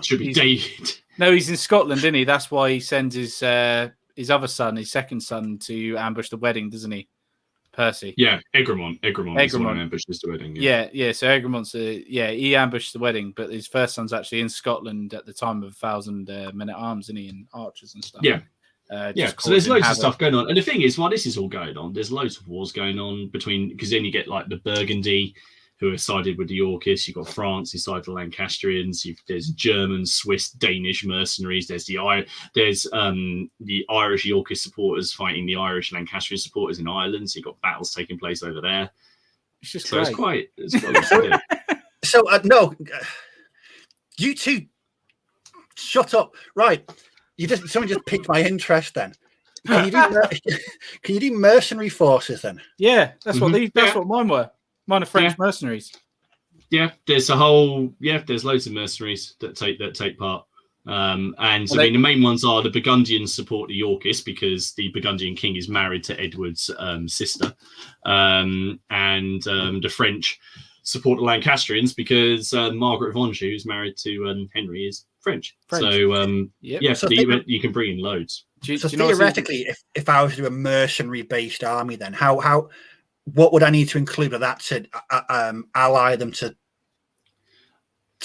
should be David. No, he's in Scotland, isn't he? That's why he sends his other son, his second son, to ambush the wedding, doesn't he? Percy. Yeah, Egremont is the one who ambushes the wedding. Yeah. So Egremont's he ambushed the wedding, but his first son's actually in Scotland at the time of 1,000 men at arms, isn't he, and archers and stuff. Yeah. So there's loads of stuff going on, and the thing is, while this is all going on, there's loads of wars going on because then you get like the Burgundy, who are sided with the Yorkists. You've got France, who side with the Lancastrians. There's German, Swiss, Danish mercenaries. There's the Irish Yorkist supporters fighting the Irish Lancastrian supporters in Ireland. So you've got battles taking place over there. It's just it's quite So no, you two, shut up. Right, someone just piqued my interest. Then can you do mercenary forces then? Yeah, that's what mine were. Mine are French mercenaries. Yeah, there's loads of mercenaries that take part. The main ones are the Burgundians support the Yorkists because the Burgundian king is married to Edward's sister, and the French support the Lancastrians because Margaret of Anjou, who's married to Henry, is French. So you can bring in loads. So theoretically, if I was to do a mercenary-based army, then what would I need to include with that to ally them to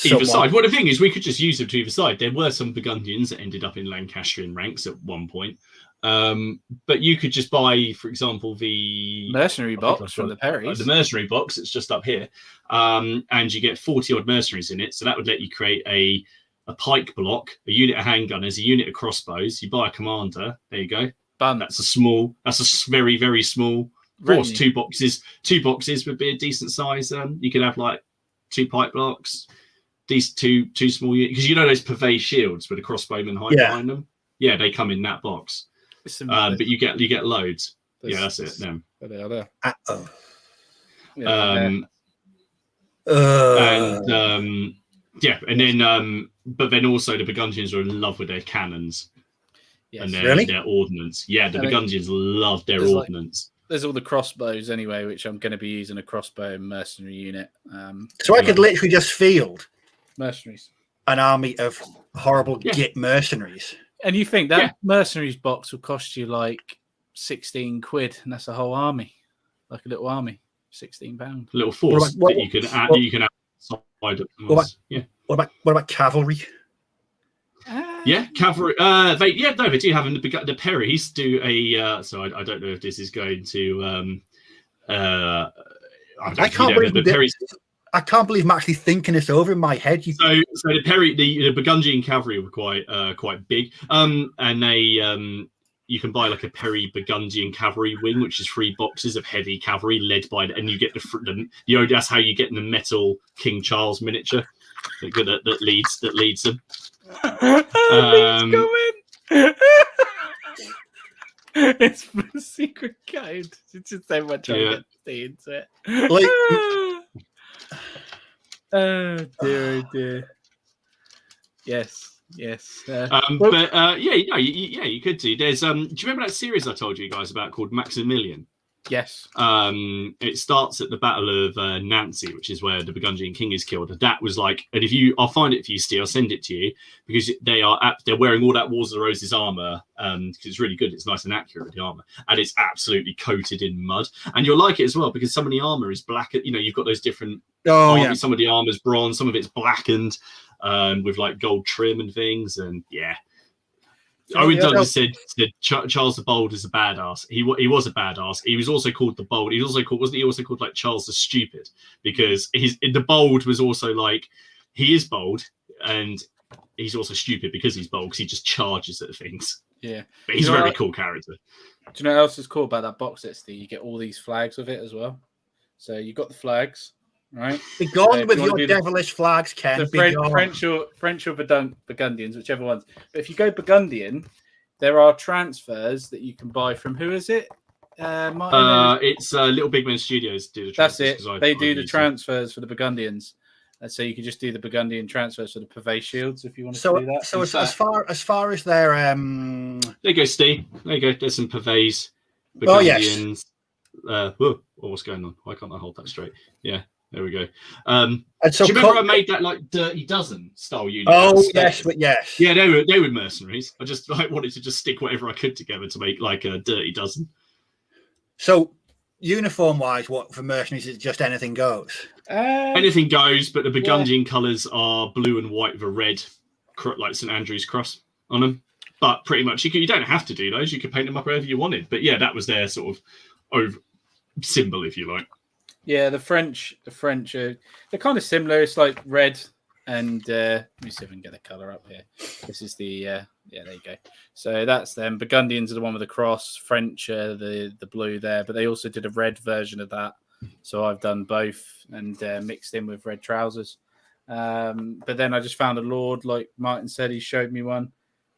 either side? Well, the thing is, we could just use them to either side. There were some Burgundians that ended up in Lancastrian ranks at one point. But you could just buy, for example, the mercenary box from the Perrys. The mercenary box, it's just up here. And you get 40-odd mercenaries in it. So that would let you create a pike block, a unit of handgunners, a unit of crossbows. You buy a commander. There you go. Bun. That's a very, very small force. Two boxes would be a decent size. You could have like 2 pike blocks, these two small units, because you know those purvey shields with the crossbowmen behind them. Yeah, they come in that box. But you get loads. That's it. Them. They are there. But then also the Burgundians are in love with their cannons and their ordnance. Yeah, the Burgundians love their ordnance. There's all the crossbows anyway, which I'm going to be using a crossbow mercenary unit. So I could literally just field mercenaries, an army of horrible git mercenaries. And you think that mercenaries box will cost you like 16 quid, and that's a whole army, like a little army, £16. A little force that you can add side up. What about cavalry? Cavalry. They do have the Perrys do a. So I don't know if this is going to. I can't believe I'm actually thinking this over in my head. So the Burgundian cavalry were quite big. And they you can buy like a Perry Burgundian cavalry wing, which is 3 boxes of heavy cavalry led by, and you get that's how you get the metal King Charles miniature that leads them. It's for a secret code. It's just so much into it. Oh dear. Yes. You could do. There's do you remember that series I told you guys about called Maximilian? Yes. It starts at the Battle of Nancy, which is where the Burgundian king is killed. That was like, and I'll find it for you, Steve. I'll send it to you because they're wearing all that Wars of the Roses armor because it's really good. It's nice and accurate, the armor, and it's absolutely coated in mud. And you'll like it as well because some of the armor is black. You've got those different. Some of the armor's bronze, some of it's blackened with like gold trim and things, and Owen Douglas said Charles the Bold is a badass. He was a badass. He was also called the Bold. Wasn't he also called like Charles the Stupid? Because the Bold was also like he is bold, and he's also stupid because he's bold, because he just charges at things. Yeah. But he's a very cool character. Do you know what else is cool about that box set, Steve? You get all these flags with it as well. So you got the flags, right? Be gone with your devilish flags, Ken. The French or Burgundians, whichever ones. But if you go Burgundian, there are transfers that you can buy from. Who is it? Martin? It's Little Big Men Studios do the transfers. That's it. They do the transfers for the Burgundians. So you can just do the Burgundian transfers for the Purvey shields if you want to do that. So as far as their there you go, Steve. There you go. There's some Purveys, Oh Burgundians. yes. What's going on? Why can't I hold that straight? Yeah, there we go. And so do you remember I made that like Dirty Dozen style unit? Oh yes, but yes. Yeah, they were mercenaries. I just wanted to just stick whatever I could together to make like a Dirty Dozen. So uniform wise, what for mercenaries is just anything goes. Anything goes, but the Burgundian colours are blue and white with a red, like St Andrew's cross on them. But pretty much, you don't have to do those. You could paint them up however you wanted. But yeah, that was their sort of symbol, if you like. Yeah, the French are they're kind of similar. It's like red and let me see if I can get the colour up here. This is the there you go. So that's them. Burgundians are the one with the cross. French are the blue there, but they also did a red version of that. So I've done both and mixed in with red trousers. But then I just found a Lord, like Martin said, he showed me one.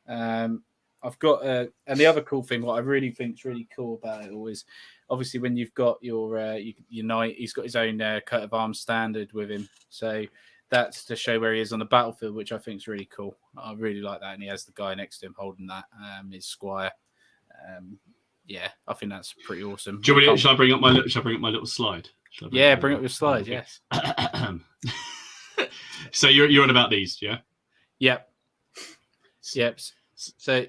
I've got and the other cool thing, what I really think is really cool about it all is obviously when you've got your knight, he's got his own coat of arms standard with him. So that's to show where he is on the battlefield, which I think is really cool. I really like that. And he has the guy next to him holding that, his squire. Yeah, I think that's pretty awesome. Shall I bring up my little slide? Bring up your slide. Okay. Yes. So you're on about these, yeah? Yep. So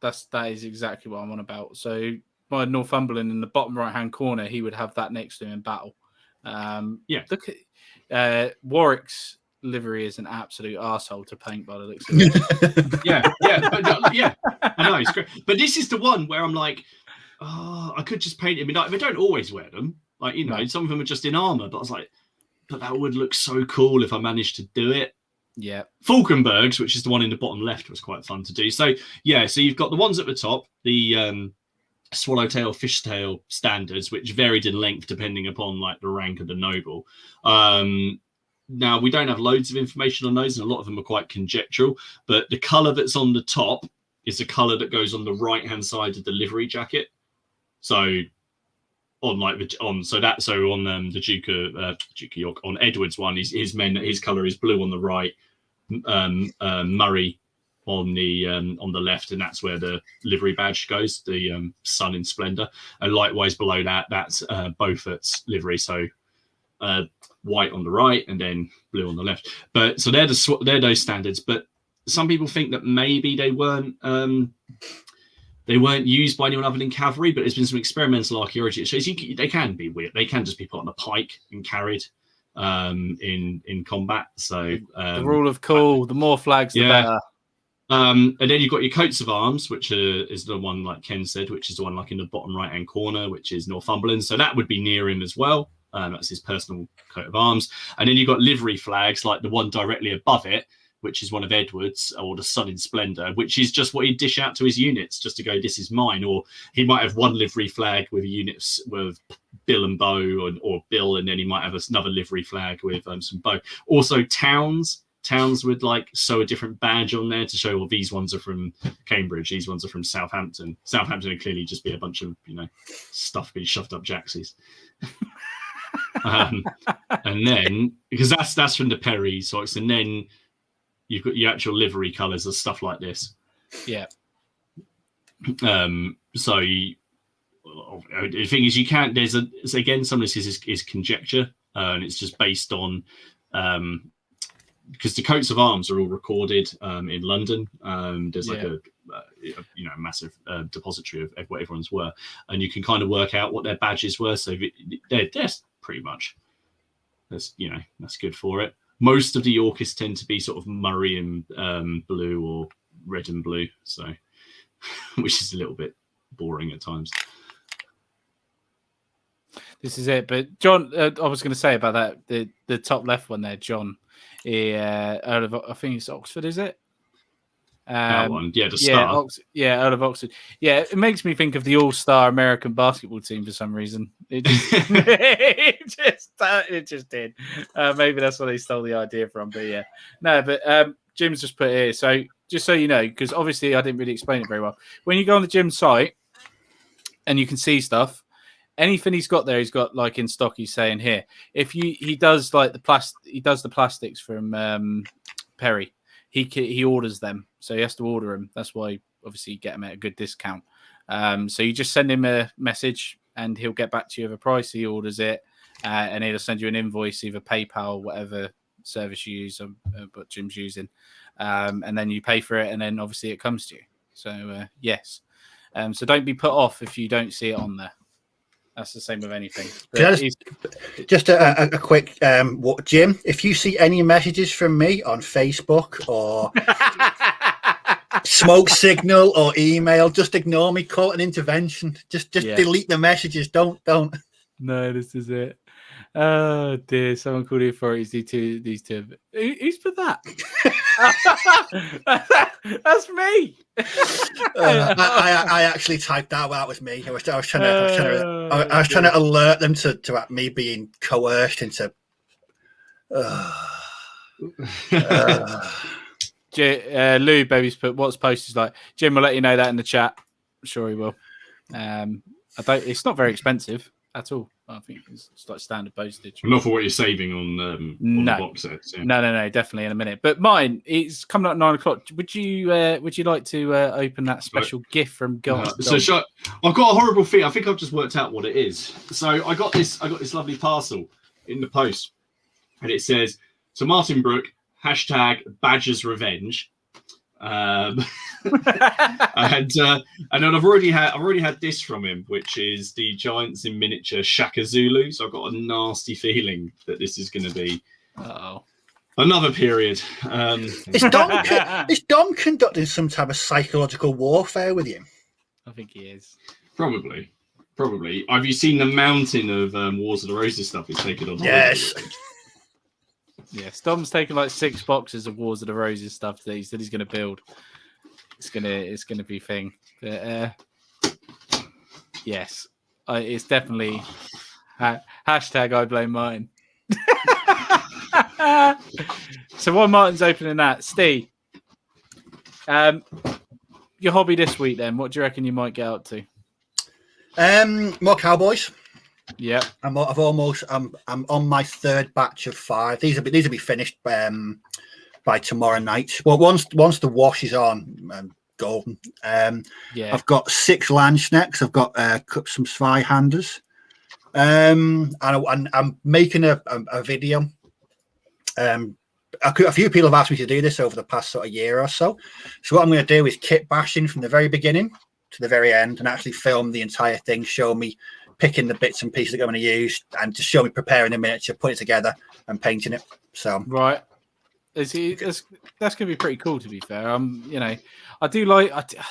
that is exactly what I'm on about. So my Northumberland in the bottom right hand corner, he would have that next to him in battle. Look at Warwick's livery is an absolute arsehole to paint by the looks of it. yeah. I know it's great, but this is the one where I'm like, I could just paint him. I don't always wear them, like some of them are just in armor. But I was like, but that would look so cool if I managed to do it. Yeah, Falkenberg's, which is the one in the bottom left, was quite fun to do. So so you've got the ones at the top, the swallowtail, fishtail standards, which varied in length depending upon like the rank of the noble. Now we don't have loads of information on those, and a lot of them are quite conjectural. But the colour that's on the top is the colour that goes on the right hand side of the livery jacket. So on the Duke of York, on Edward's one, his colour is blue on the right, Murray on the left, and that's where the livery badge goes, the sun in splendour. And likewise below that, that's Beaufort's livery, so white on the right and then blue on the left. But so they're those standards. But some people think that maybe they weren't used by anyone other than cavalry, but there's been some experimental archaeology that shows they can be weird. They can just be put on a pike and carried in combat. So the rule of cool, the more flags, the better. And then you've got your coats of arms, which is the one like Ken said, which is the one like in the bottom right hand corner, which is Northumberland. So that would be near him as well. That's his personal coat of arms. And then you've got livery flags, like the one directly above it, which is one of Edward's, or the Sun in Splendour, which is just what he'd dish out to his units, just to go, this is mine. Or he might have one livery flag with units with Bill and Bow, or Bill, and then he might have another livery flag with some bow. Also towns would like sew a different badge on there to show, well, these ones are from Cambridge, these ones are from Southampton. Southampton would clearly just be a bunch of stuff being shoved up jacksies. And then because that's from the Perry socks, and then you've got your actual livery colours and stuff like this. Yeah. So the thing is, you can't. Again, some of this is conjecture, and it's just based on because the coats of arms are all recorded in London. There's like a massive depository of what everyone's were, and you can kind of work out what their badges were. So they're pretty much that's good for it. Most of the Yorkists tend to be sort of Murray and blue or red and blue, so which is a little bit boring at times. This is it. But John, I was going to say about that, the top left one there, John, Earl of, I think it's Oxford, is it? That one, the yeah, star. Earl of Oxford. Yeah, it makes me think of the all-star American basketball team for some reason. It just, it just did. Maybe that's where they stole the idea from. But yeah, no. But Jim's just put it here. So just so you know, because obviously I didn't really explain it very well. When you go on the gym site and you can see stuff, anything he's got there, he's got like in stock. He's saying here, if he does like he does the plastics from Perry. He orders them, so he has to order them. That's why obviously you get them at a good discount. So you just send him a message and he'll get back to you with a price. He orders it and he'll send you an invoice, either PayPal, whatever service you use, what Jim's using, and then you pay for it, and then obviously it comes to you. So yes, so don't be put off if you don't see it on there. That's the same with anything. Just a quick, Jim, if you see any messages from me on Facebook or smoke signal or email, just ignore me. Call an intervention. Just delete the messages. Don't. No, this is it. Oh dear! Someone called the authorities. These two. Who's put that? That's me. I actually typed that. That was me. I was trying to alert them to me being coerced into. Lou Baby's put what's posted like. Jim will let you know that in the chat. I'm sure he will. It's not very expensive at all. I think it's like standard postage. Not for what you're saving on the box sets. Yeah. No, definitely in a minute. But mine, it's coming up at 9 o'clock. Would you like to open that special gift from God? I've got a horrible feeling. I think I've just worked out what it is. So I got this lovely parcel in the post, and it says, "To Martin Brook, #Badger's Revenge." And then I've already had this from him, which is the Giants in miniature Shaka Zulu. So I've got a nasty feeling that this is going to be another period. Is Dom conducting some type of psychological warfare with you? I think he is. Probably. Have you seen the mountain of Wars of the Roses stuff he's taken on? Yes. Yes, Dom's taken like 6 boxes of Wars of the Roses stuff that he said he's going to build. It's gonna be thing. But, yes, it's definitely #I blame Martin. So while Martin's opening that, Steve, your hobby this week then? What do you reckon you might get up to? More Cowboys. Yeah, I'm on my 3rd batch of 5. These will be finished by tomorrow night. Well, once the wash is on, golden. I've got 6 Lancastrians. I've got some Zweihanders. And I'm making a video. A few people have asked me to do this over the past sort of year or so. So what I'm going to do is kit bashing from the very beginning to the very end, and actually film the entire thing. Show me picking the bits and pieces that I'm going to use, and just show me preparing the miniature, putting it together, and painting it. So right, that's going to be pretty cool. To be fair, I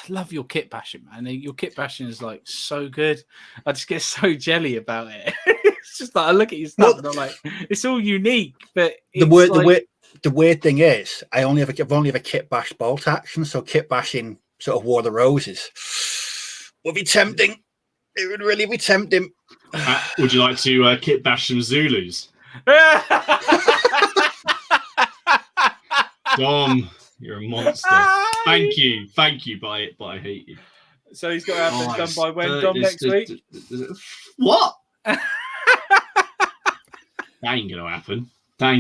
love your kit bashing, man. Your kit bashing is like so good. I just get so jelly about it. It's just like I look at your stuff and I'm like, it's all unique. But the weird thing is, I've only ever kit bash bolt action. So kit bashing sort of War of the Roses would be tempting. It would really be tempting. Would you like to kit bash some Zulus? Dom, you're a monster. Thank you, but I hate you. So he's got to have this done by when, Dom, next week? What? That ain't gonna happen. I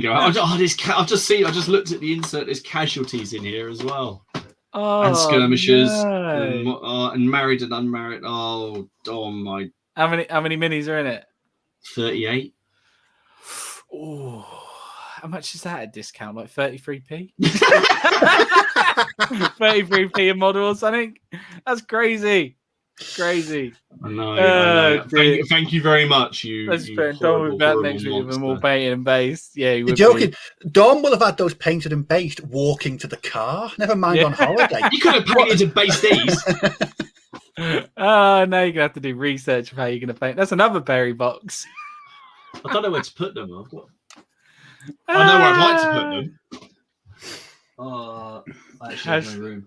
just looked at the insert. There's casualties in here as well. And skirmishers, and married and unmarried. Oh, Dom, How many minis are in it? 38. Oh, how much is that at discount? Like 33p? 33p a model or something? That's crazy. Crazy. I know. Thank you very much. Let's put Dom with that next week with more painted and based. Yeah, you're joking. Dom will have had those painted and based walking to the car. Never mind on holiday. You could have painted and based these. Oh, now you're gonna have to do research of how you're gonna paint. That's another Perry box. I don't know where to put them. I know where I'd like to put them. Actually, there's no room.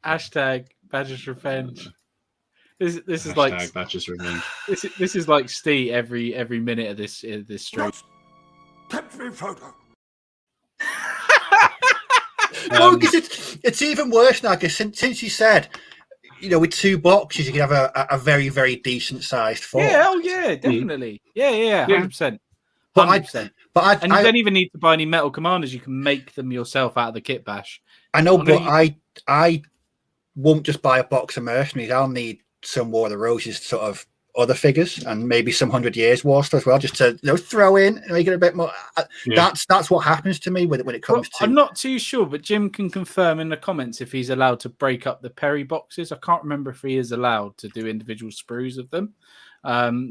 Hashtag Badger's Revenge. This is Hashtag like Badger's Revenge. This is like Steve every minute of this stream. Temporary photo. No, because it's even worse now. Because since you said, with 2 boxes, you can have a very, very decent sized fort. Yeah, oh yeah, definitely. Yeah, 100%. 100%. But you don't even need to buy any metal commanders. You can make them yourself out of the Kitbash. I know, but I won't just buy a box of mercenaries. I'll need some War of the Roses sort of other figures, and maybe some 100 Years War stuff as well, just to throw in and make it a bit more. That's what happens to me when it comes to. I'm not too sure, but Jim can confirm in the comments if he's allowed to break up the Perry boxes. I can't remember if he is allowed to do individual sprues of them.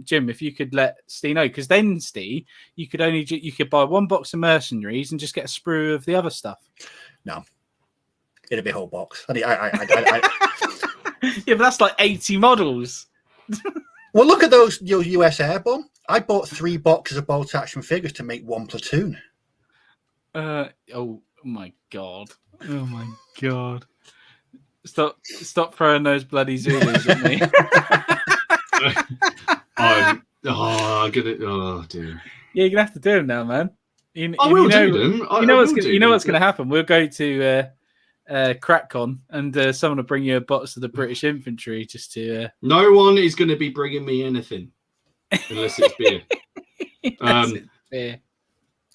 Jim, if you could let Steve know, because then Steve, you could buy 1 box of mercenaries and just get a sprue of the other stuff. No, it'd be a whole box. Yeah, but that's like 80 models. Well, look at those US Airborne. I bought 3 boxes of bolt action figures to make 1 platoon. Oh my god! Oh my god! Stop throwing those bloody Zulus at me. Dear. Yeah, you're gonna have to do them now, man. I will do them. You know what's gonna happen? We'll go to CrackCon, and someone will bring you a box of the British infantry just to. No one is going to be bringing me anything unless it's beer. It's beer.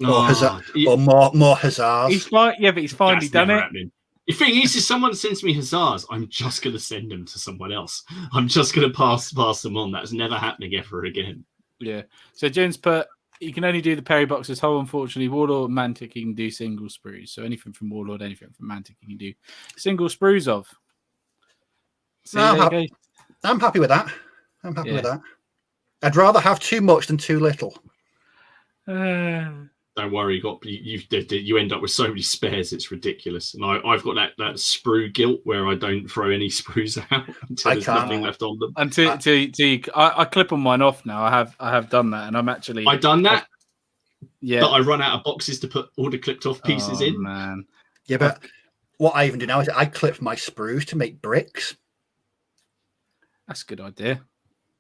Or more huzzahs. He's fine. Yeah, but he's finally done it. Happening. The thing is, if someone sends me huzzahs, I'm just going to send them to someone else. I'm just going to pass them on. That's never happening ever again. Yeah. So James put, you can only do the Perry boxes whole. Unfortunately, Warlord and Mantic, you can do single sprues. So anything from Warlord, anything from Mantic, you can do single sprues of. So I'm happy with that. I'm happy with that. I'd rather have too much than too little. Don't worry, you end up with so many spares, it's ridiculous. And I've got that sprue guilt where I don't throw any sprues out until there's nothing left on them. I clip on mine off now. I have done that, and I've done that. But I run out of boxes to put all the clipped off pieces in. Man. Yeah, but what I even do now is I clip my sprues to make bricks. That's a good idea.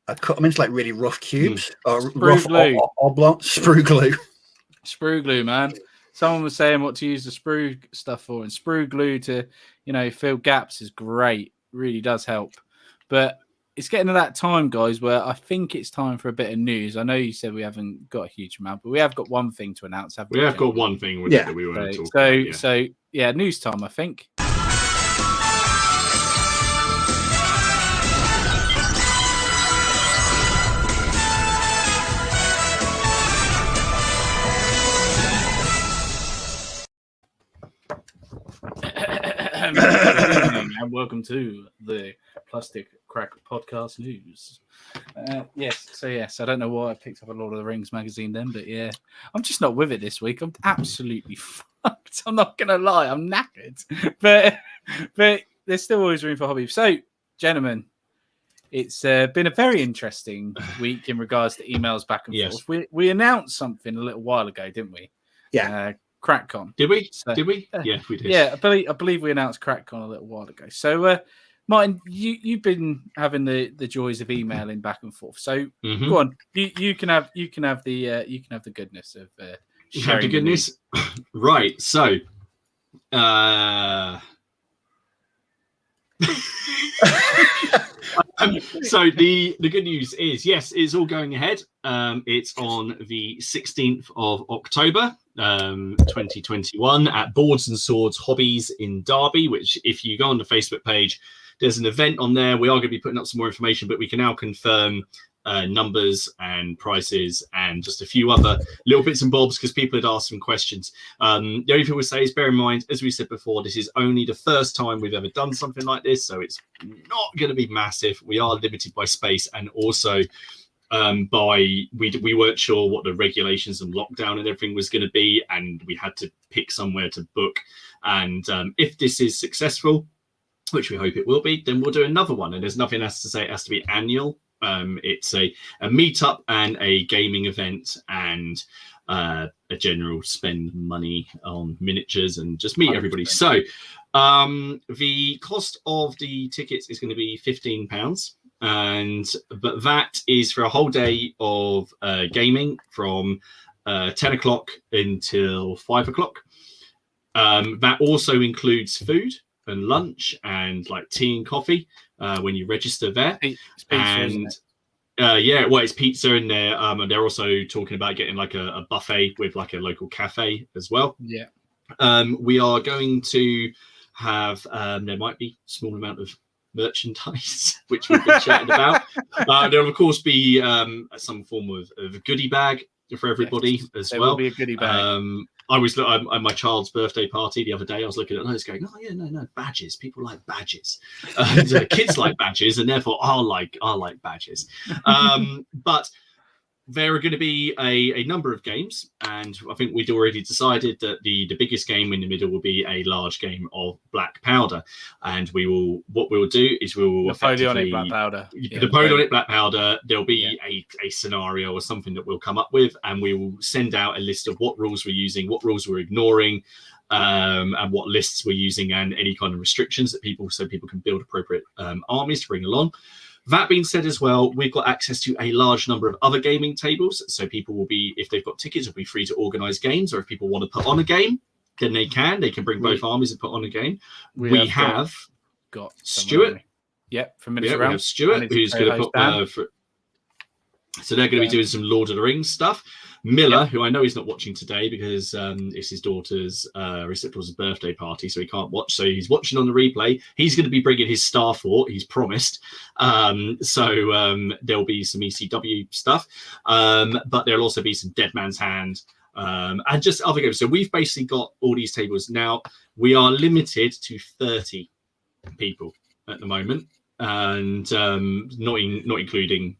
I cut them into like really rough cubes or Sprue glue. oblong sprue glue. Sprue glue, man. Someone was saying what to use the sprue stuff for, and sprue glue to, fill gaps is great. Really does help. But it's getting to that time, guys, where I think it's time for a bit of news. I know you said we haven't got a huge amount, but we have got one thing to announce, haven't we? We have got one thing that we want to talk about. So news time, I think. And welcome to the Plastic Crack Podcast News. Yes, I don't know why I picked up a Lord of the Rings magazine then, but yeah, I'm just not with it this week. I'm absolutely fucked. I'm not gonna lie, I'm knackered, but there's still always room for hobby. So, gentlemen, it's been a very interesting week in regards to emails back and forth. We announced something a little while ago, didn't we? Yeah. CrackCon. Did we? Yeah, we did. Yeah, I believe we announced CrackCon a little while ago. So, Martin, you've been having the joys of emailing back and forth. So go on, you can have the goodness of sharing the goodness. Right. So, so the good news is, yes, it's all going ahead. It's on the 16th of October, 2021 at Boards and Swords Hobbies in Derby, which if you go on the Facebook page, there's an event on there. We are going to be putting up some more information, but we can now confirm numbers and prices and just a few other little bits and bobs because people had asked some questions. The only thing we'll say is bear in mind, as we said before, this is only the first time we've ever done something like this, so it's not going to be massive. We are limited by space, and also we weren't sure what the regulations and lockdown and everything was going to be, and we had to pick somewhere to book. And if this is successful, which we hope it will be, then we'll do another one. And there's nothing else to say it has to be annual. It's a meetup and a gaming event and a general spend money on miniatures and just meet everybody. So the cost of the tickets is going to be £15, but that is for a whole day of gaming from 10 o'clock until 5 o'clock. That also includes food and lunch and like tea and coffee when you register there. It's pizza, and isn't it? it's pizza in there, and they're also talking about getting like a buffet with like a local cafe as well. Yeah. We are going to have there might be a small amount of merchandise which we've been chatting about. There'll of course be some form of a goodie bag for everybody as there well. Will be a goodie bag. I was at my child's birthday party the other day. I was looking at those, going, "Oh yeah, no, badges. People like badges. Kids like badges, and therefore I like badges." But there are going to be a number of games, and I think we'd already decided that the biggest game in the middle will be a large game of Black Powder, and what we'll do is Napoleonic Black Powder. Napoleonic Black Powder. There'll be a scenario or something that we'll come up with, and we will send out a list of what rules we're using, what rules we're ignoring, and what lists we're using, and any kind of restrictions that people can build appropriate armies to bring along. That being said as well, we've got access to a large number of other gaming tables. So people will be, if they've got tickets, will be free to organise games, or if people want to put on a game, then they can bring both armies and put on a game. We have got Stuart. Yep, from Minutes Around. We have Stuart, who's going to put... so they're going to be doing some Lord of the Rings stuff. Miller, who I know he's not watching today because it's his daughter's birthday party, so he can't watch. So he's watching on the replay. He's going to be bringing his Star Fort. He's promised. So there'll be some ECW stuff, but there'll also be some Dead Man's Hand and just other games. So we've basically got all these tables now. We are limited to 30 people at the moment, and not including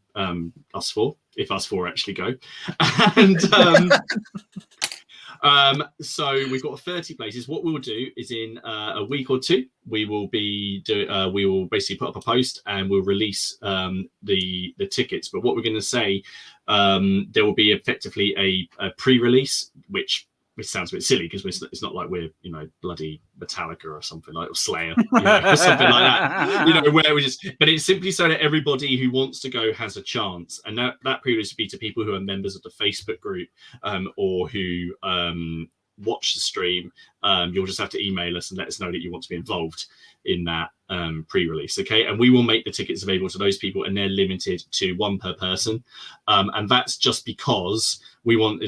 us four, if us four actually go. And so we've got 30 places. What we'll do is in a week or two, we will basically put up a post and we'll release the tickets. But what we're going to say, there will be effectively a pre-release, which sounds a bit silly because it's not like we're bloody Metallica or something like, or Slayer, or something like that. Where we but it's simply so that everybody who wants to go has a chance, and that pre-release would be to people who are members of the Facebook group or who watch the stream. You'll just have to email us and let us know that you want to be involved in that pre-release, okay? And we will make the tickets available to those people, and they're limited to one per person, and that's just because we want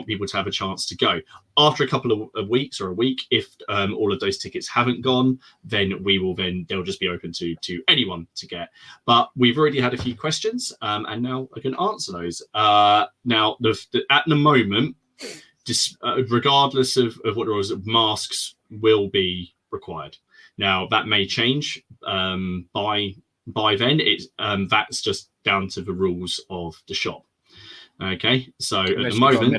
people to have a chance to go. After a couple of weeks or a week, if all of those tickets haven't gone, then they'll just be open to anyone to get. But we've already had a few questions, and now I can answer those. Now, at the moment, regardless of what there was, masks will be required. Now that may change by then. That's just down to the rules of the shop. Okay, so at the moment,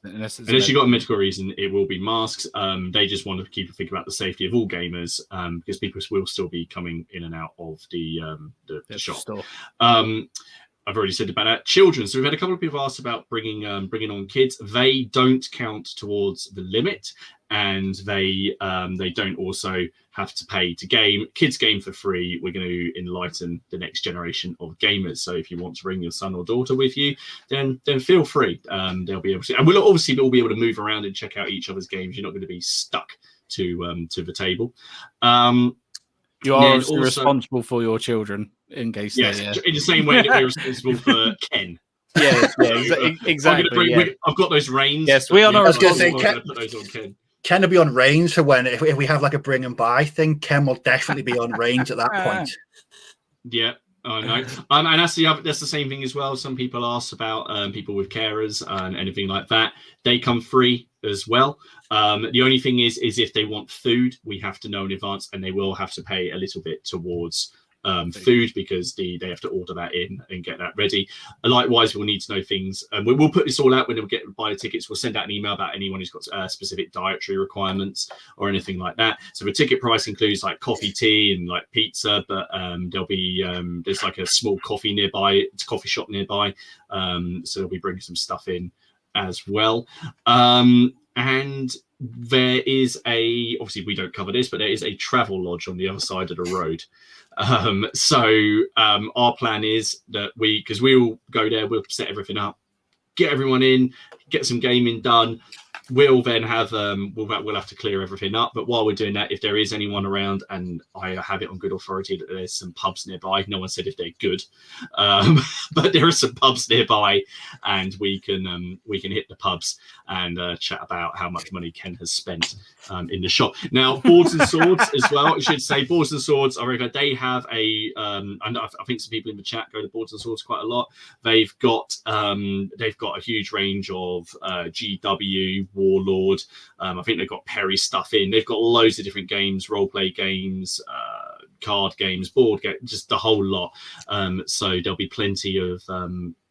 unless you've got a medical reason, it will be masks. They just want to keep a think about the safety of all gamers, because people will still be coming in and out of the shop. Store. I've already said about that. Children. So we've had a couple of people ask about bringing on kids. They don't count towards the limit, and they don't also have to pay to game. Kids game for free. We're going to enlighten the next generation of gamers. So if you want to bring your son or daughter with you, then feel free. They'll be able to, and we'll obviously all be able to move around and check out each other's games. You're not going to be stuck to the table. You are also responsible for your children in case. Yes, in the same way that we're responsible for Ken. Yeah, exactly. I've got those reins. Yes, we are not responsible. Put those on Ken. Ken will be on reins, so if we have like a bring and buy thing, Ken will definitely be on reins at that point. Yeah, I know. And that's the same thing as well. Some people ask about people with carers and anything like that. They come free as well. The only thing is if they want food, we have to know in advance, and they will have to pay a little bit towards food, because they have to order that in and get that ready. And likewise, we'll need to know things. We'll put this all out when we buy the tickets. We'll send out an email about anyone who's got specific dietary requirements or anything like that. So the ticket price includes like coffee, tea, and like pizza, but there'll be there's like a small coffee shop nearby. So they'll be bringing some stuff in as well. And there is obviously we don't cover this, but there is a travel lodge on the other side of the road. So our plan is that because we'll go there, we'll set everything up, get everyone in, get some gaming done. We'll then have we'll have to clear everything up. But while we're doing that, if there is anyone around, and I have it on good authority that there's some pubs nearby. No one said if they're good, but there are some pubs nearby, and we can hit the pubs and chat about how much money Ken has spent in the shop. Now, Boards and Swords as well. I should say Boards and Swords. I reckon they have I think some people in the chat go to Boards and Swords quite a lot. They've got a huge range of GW. Warlord. I think they've got Perry stuff in. They've got loads of different games, role-play games, card games, board games, just the whole lot. So there'll be plenty of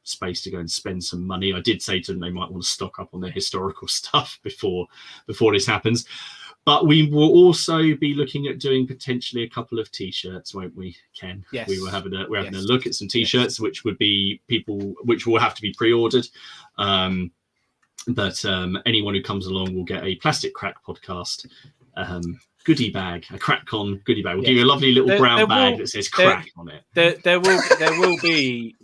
space to go and spend some money. I did say to them they might want to stock up on their historical stuff before this happens. But we will also be looking at doing potentially a couple of T-shirts, won't we, Ken? Yes. We're having a look at some T-shirts, which will have to be pre-ordered. But anyone who comes along will get a Plastic Crack Podcast goodie bag, a CrackCon goodie bag. We'll give you a lovely little brown bag that says crack on it. There will be,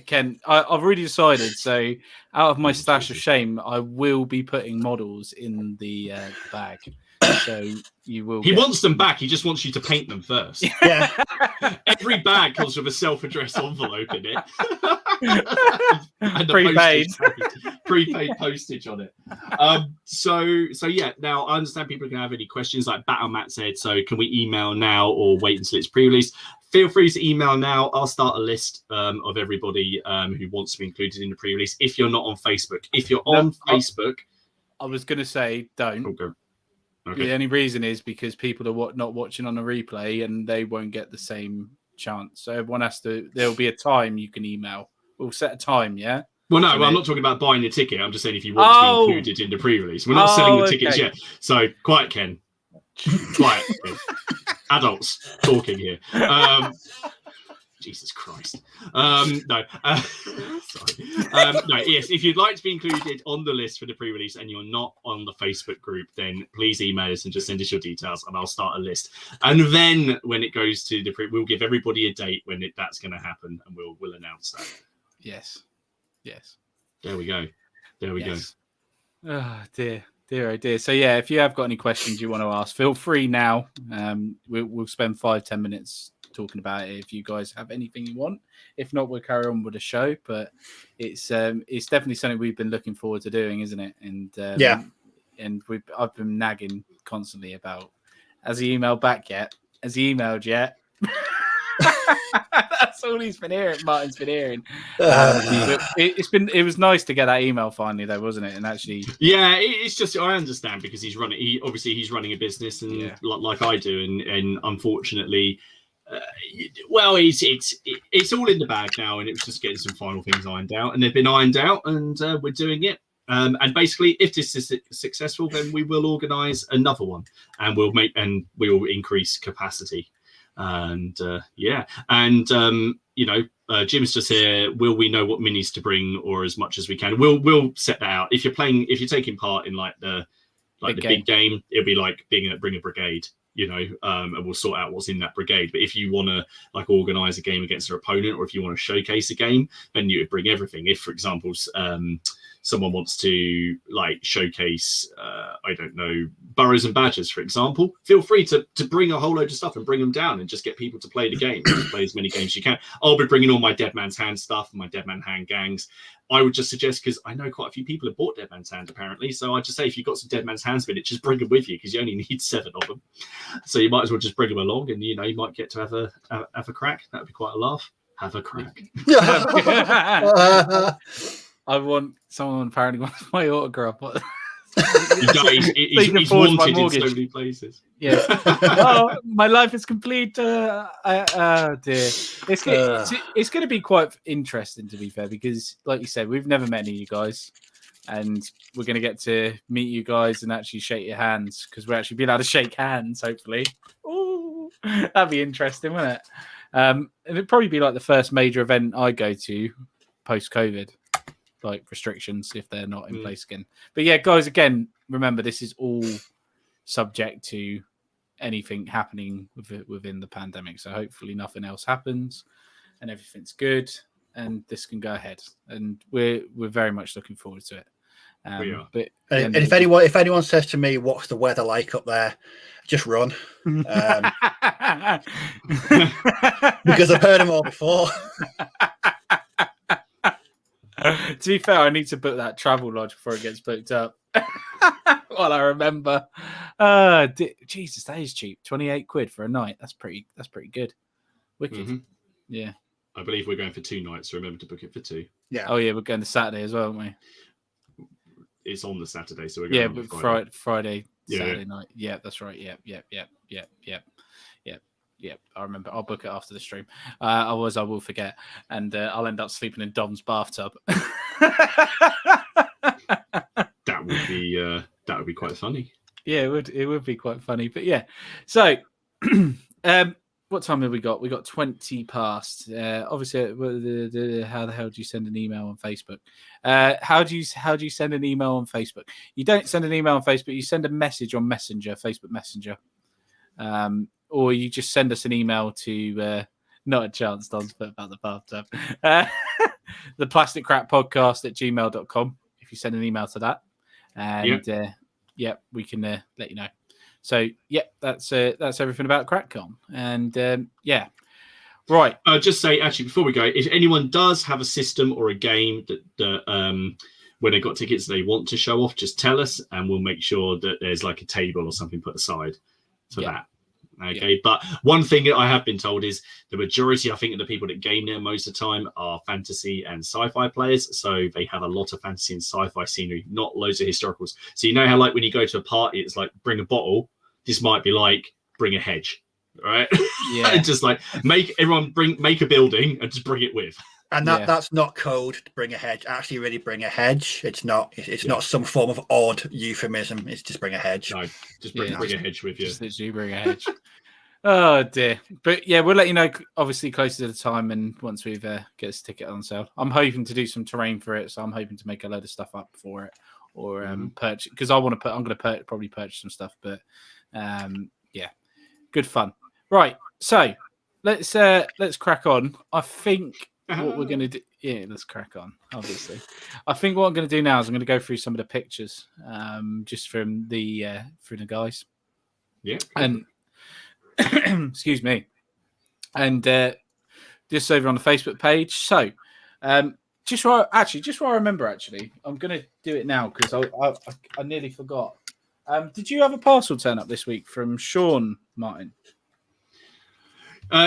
Ken, I've already decided, so out of my stash of shame, I will be putting models in the bag. So you will. He wants them back. He just wants you to paint them first. Yeah. Every bag comes with a self-addressed envelope in it. And prepaid postage on it. So yeah. Now I understand people can have any questions. Like Battle Matt said, so can we email now or wait until it's pre-released? Feel free to email now. I'll start a list of everybody who wants to be included in the pre-release. If you're not on Facebook, Facebook, I was going to say don't. Okay. Okay. The only reason is because people are not watching on a replay and they won't get the same chance. So everyone there'll be a time you can email. We'll set a time, yeah? Well, no, I'm not talking about buying the ticket. I'm just saying if you want to be included in the pre-release. We're not selling the tickets yet. So quiet, Ken. Quiet. Adults talking here. Jesus Christ. No. Sorry. No, yes, if you'd like to be included on the list for the pre-release and you're not on the Facebook group, then please email us and just send us your details and I'll start a list. And then when it goes to we'll give everybody a date when that's going to happen and we'll announce that. Yes. There we go. Oh, dear. Oh dear. So yeah, if you have got any questions you want to ask, feel free now. We'll spend 5-10 minutes talking about it if you guys have anything you want. If not, we'll carry on with the show. But it's definitely something we've been looking forward to doing, isn't it? And and I've been nagging constantly about, has he emailed back yet? Has he emailed yet? That's all he's been hearing. Martin's been hearing. It was nice to get that email finally, though, wasn't it? And actually, yeah, it's just I understand because he's running a business and like I do, and unfortunately, it's all in the bag now, and it was just getting some final things ironed out, and they've been ironed out, and we're doing it. And basically, if this is successful, then we will organise another one, and we will increase capacity. And Jim's just here. Will we know what minis to bring, or as much as we can? We'll set that out. If you're taking part in like the big game, it'll be like bring a brigade, and we'll sort out what's in that brigade. But if you want to like organize a game against your opponent, or if you want to showcase a game, then you would bring everything. If, for example, someone wants to like showcase, I don't know, Burrows and Badgers, for example, feel free to bring a whole load of stuff and bring them down and just get people to play the game, play as many games as you can. I'll be bringing all my Dead Man's Hand stuff, my Dead Man Hand gangs. I would just suggest, because I know quite a few people have bought Dead Man's Hand apparently, so I'd just say if you've got some Dead Man's Hands with it, just bring them with you, because you only need 7 of them. So you might as well just bring them along, and you might get to have a crack. That would be quite a laugh. Have a crack. I want someone apparently wants my autograph. He's wanted in so many places. Yeah. Oh, my life is complete. Dear. It's going to be quite interesting, to be fair, because, like you said, we've never met any of you guys, and we're going to get to meet you guys and actually shake your hands, because we're actually being able to shake hands, hopefully. Ooh, that'd be interesting, wouldn't it? It'd probably be like the first major event I go to post-COVID, like restrictions if they're not in place again. But yeah, guys, again, remember, this is all subject to anything happening within the pandemic. So hopefully nothing else happens and everything's good and this can go ahead. And we're very much looking forward to it. We are. But and if anyone says to me, "What's the weather like up there?" just run, because I've heard them all before. To be fair, I need to book that travel lodge before it gets booked up. Well, I remember. Jesus, that is cheap. 28 quid for a night. That's pretty good. Wicked. Mm-hmm. Yeah. I believe we're going for 2 nights, so remember to book it for 2. Yeah. Oh yeah, we're going to Saturday as well, aren't we? It's on the Saturday, so we're going on Friday, Saturday night. Yeah, that's right. Yep. I remember. I'll book it after the stream. Otherwise, I will forget, and I'll end up sleeping in Dom's bathtub. That would be quite funny. Yeah, it would be quite funny. But yeah, so what time have we got? We got 20 past. Obviously, how the hell do you send an email on Facebook? How do you send an email on Facebook? You don't send an email on Facebook. You send a message on Messenger, Facebook Messenger, or you just send us an email to not a chance, Don's put about the bathtub. theplasticcrackpodcast@gmail.com. If you send an email to that, and we can let you know. So that's everything about CrackCon, and right. I'll just say, actually, before we go, if anyone does have a system or a game that when they got tickets they want to show off, just tell us, and we'll make sure that there's like a table or something put aside for that. Okay, but one thing that I have been told is the majority, I think, of the people that game there most of the time are fantasy and sci-fi players. So they have a lot of fantasy and sci-fi scenery, not loads of historicals. So you know how, like, when you go to a party, it's like bring a bottle. This might be like bring a hedge, right? Yeah, just like make a building and just bring it with. And that's not code to bring a hedge. Actually, really bring a hedge. It's not some form of odd euphemism. It's just bring a hedge. No, just bring a hedge with you. Just literally bring a hedge. Oh dear. But yeah, we'll let you know obviously closer to the time and once we've get this ticket on sale. I'm hoping to do some terrain for it, so I'm hoping to make a load of stuff up for it or purchase, because I'm going to probably purchase some stuff. But good fun. Right, so let's crack on. I think what we're going to do, let's crack on, obviously. I think what I'm going to do now is I'm going to go through some of the pictures just from the guys. Yeah. And excuse me. And just over on the Facebook page. So just while I remember, I'm going to do it now because I nearly forgot. Did you have a parcel turn up this week from Sean, Martin?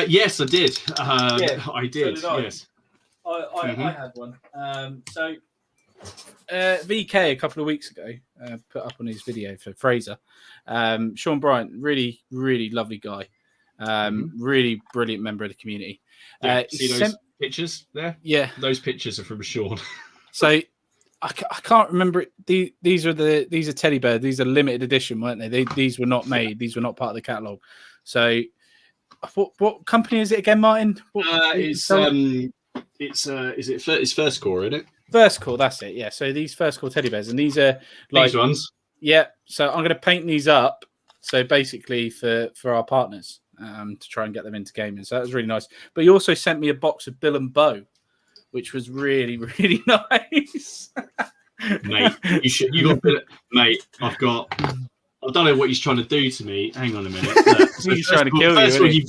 Yes, I did. I did. So yes, I had one. So VK a couple of weeks ago put up on his video for Fraser. Sean Bryant, really, really lovely guy. Really brilliant member of the community. See those pictures there? Yeah, those pictures are from Sean. So I can't remember it. These are teddy bears. These are limited edition, weren't they? These were not made. These were not part of the catalog. So what company is it again, Martin? It's First Core, isn't it? First Core, that's it. Yeah. So these First Core teddy bears, and these are like these ones. Yeah. So I'm going to paint these up. So basically for our partners to try and get them into gaming. So that was really nice. But he also sent me a box of Bill and Bo, which was really, really nice. Mate, mate, I don't know what he's trying to do to me. Hang on a minute. Look, he's trying to kill you. First of all, he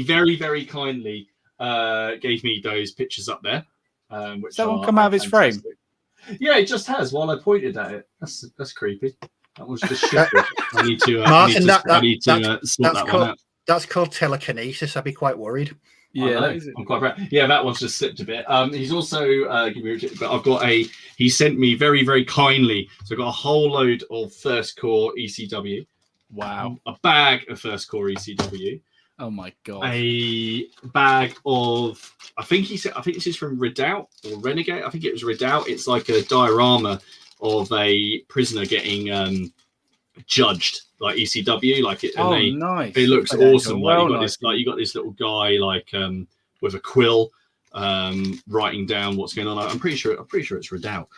very, very kindly gave me those pictures up there. Which that one come out of his frame? Yeah, it just has while I pointed at it. That's creepy. That was just shit. I need to, Martin, sort that one out. That's called telekinesis. I'd be quite worried. Yeah, I'm quite proud. Yeah, that one's just slipped a bit. He's also but I've got he sent me very, very kindly. So I've got a whole load of first core ECW. Wow. A bag of first core ECW. Oh my god. A bag of I think this is from Redoubt or Renegade. I think it was Redoubt. It's like a diorama of a prisoner getting judged, like ECW, like it. And nice! It looks awesome. Like you got this little guy with a quill, writing down what's going on. I'm pretty sure it's Redoubt.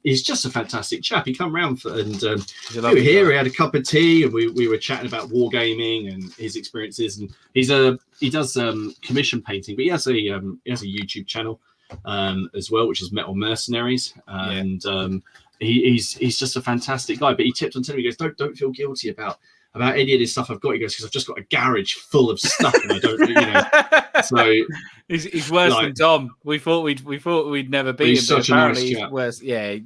He's just a fantastic chap. He come round and we were here. We had a cup of tea and we were chatting about wargaming and his experiences. And he does commission painting, but he has a YouTube channel as well, which is Metal Mercenaries. And he's just a fantastic guy. But he tipped on telling me, he goes, don't feel guilty about any of this stuff I've got. He goes, because I've just got a garage full of stuff and I don't, So he's worse than Dom. We thought we'd never beat him. He's such a nice chap. He's worse. Yeah,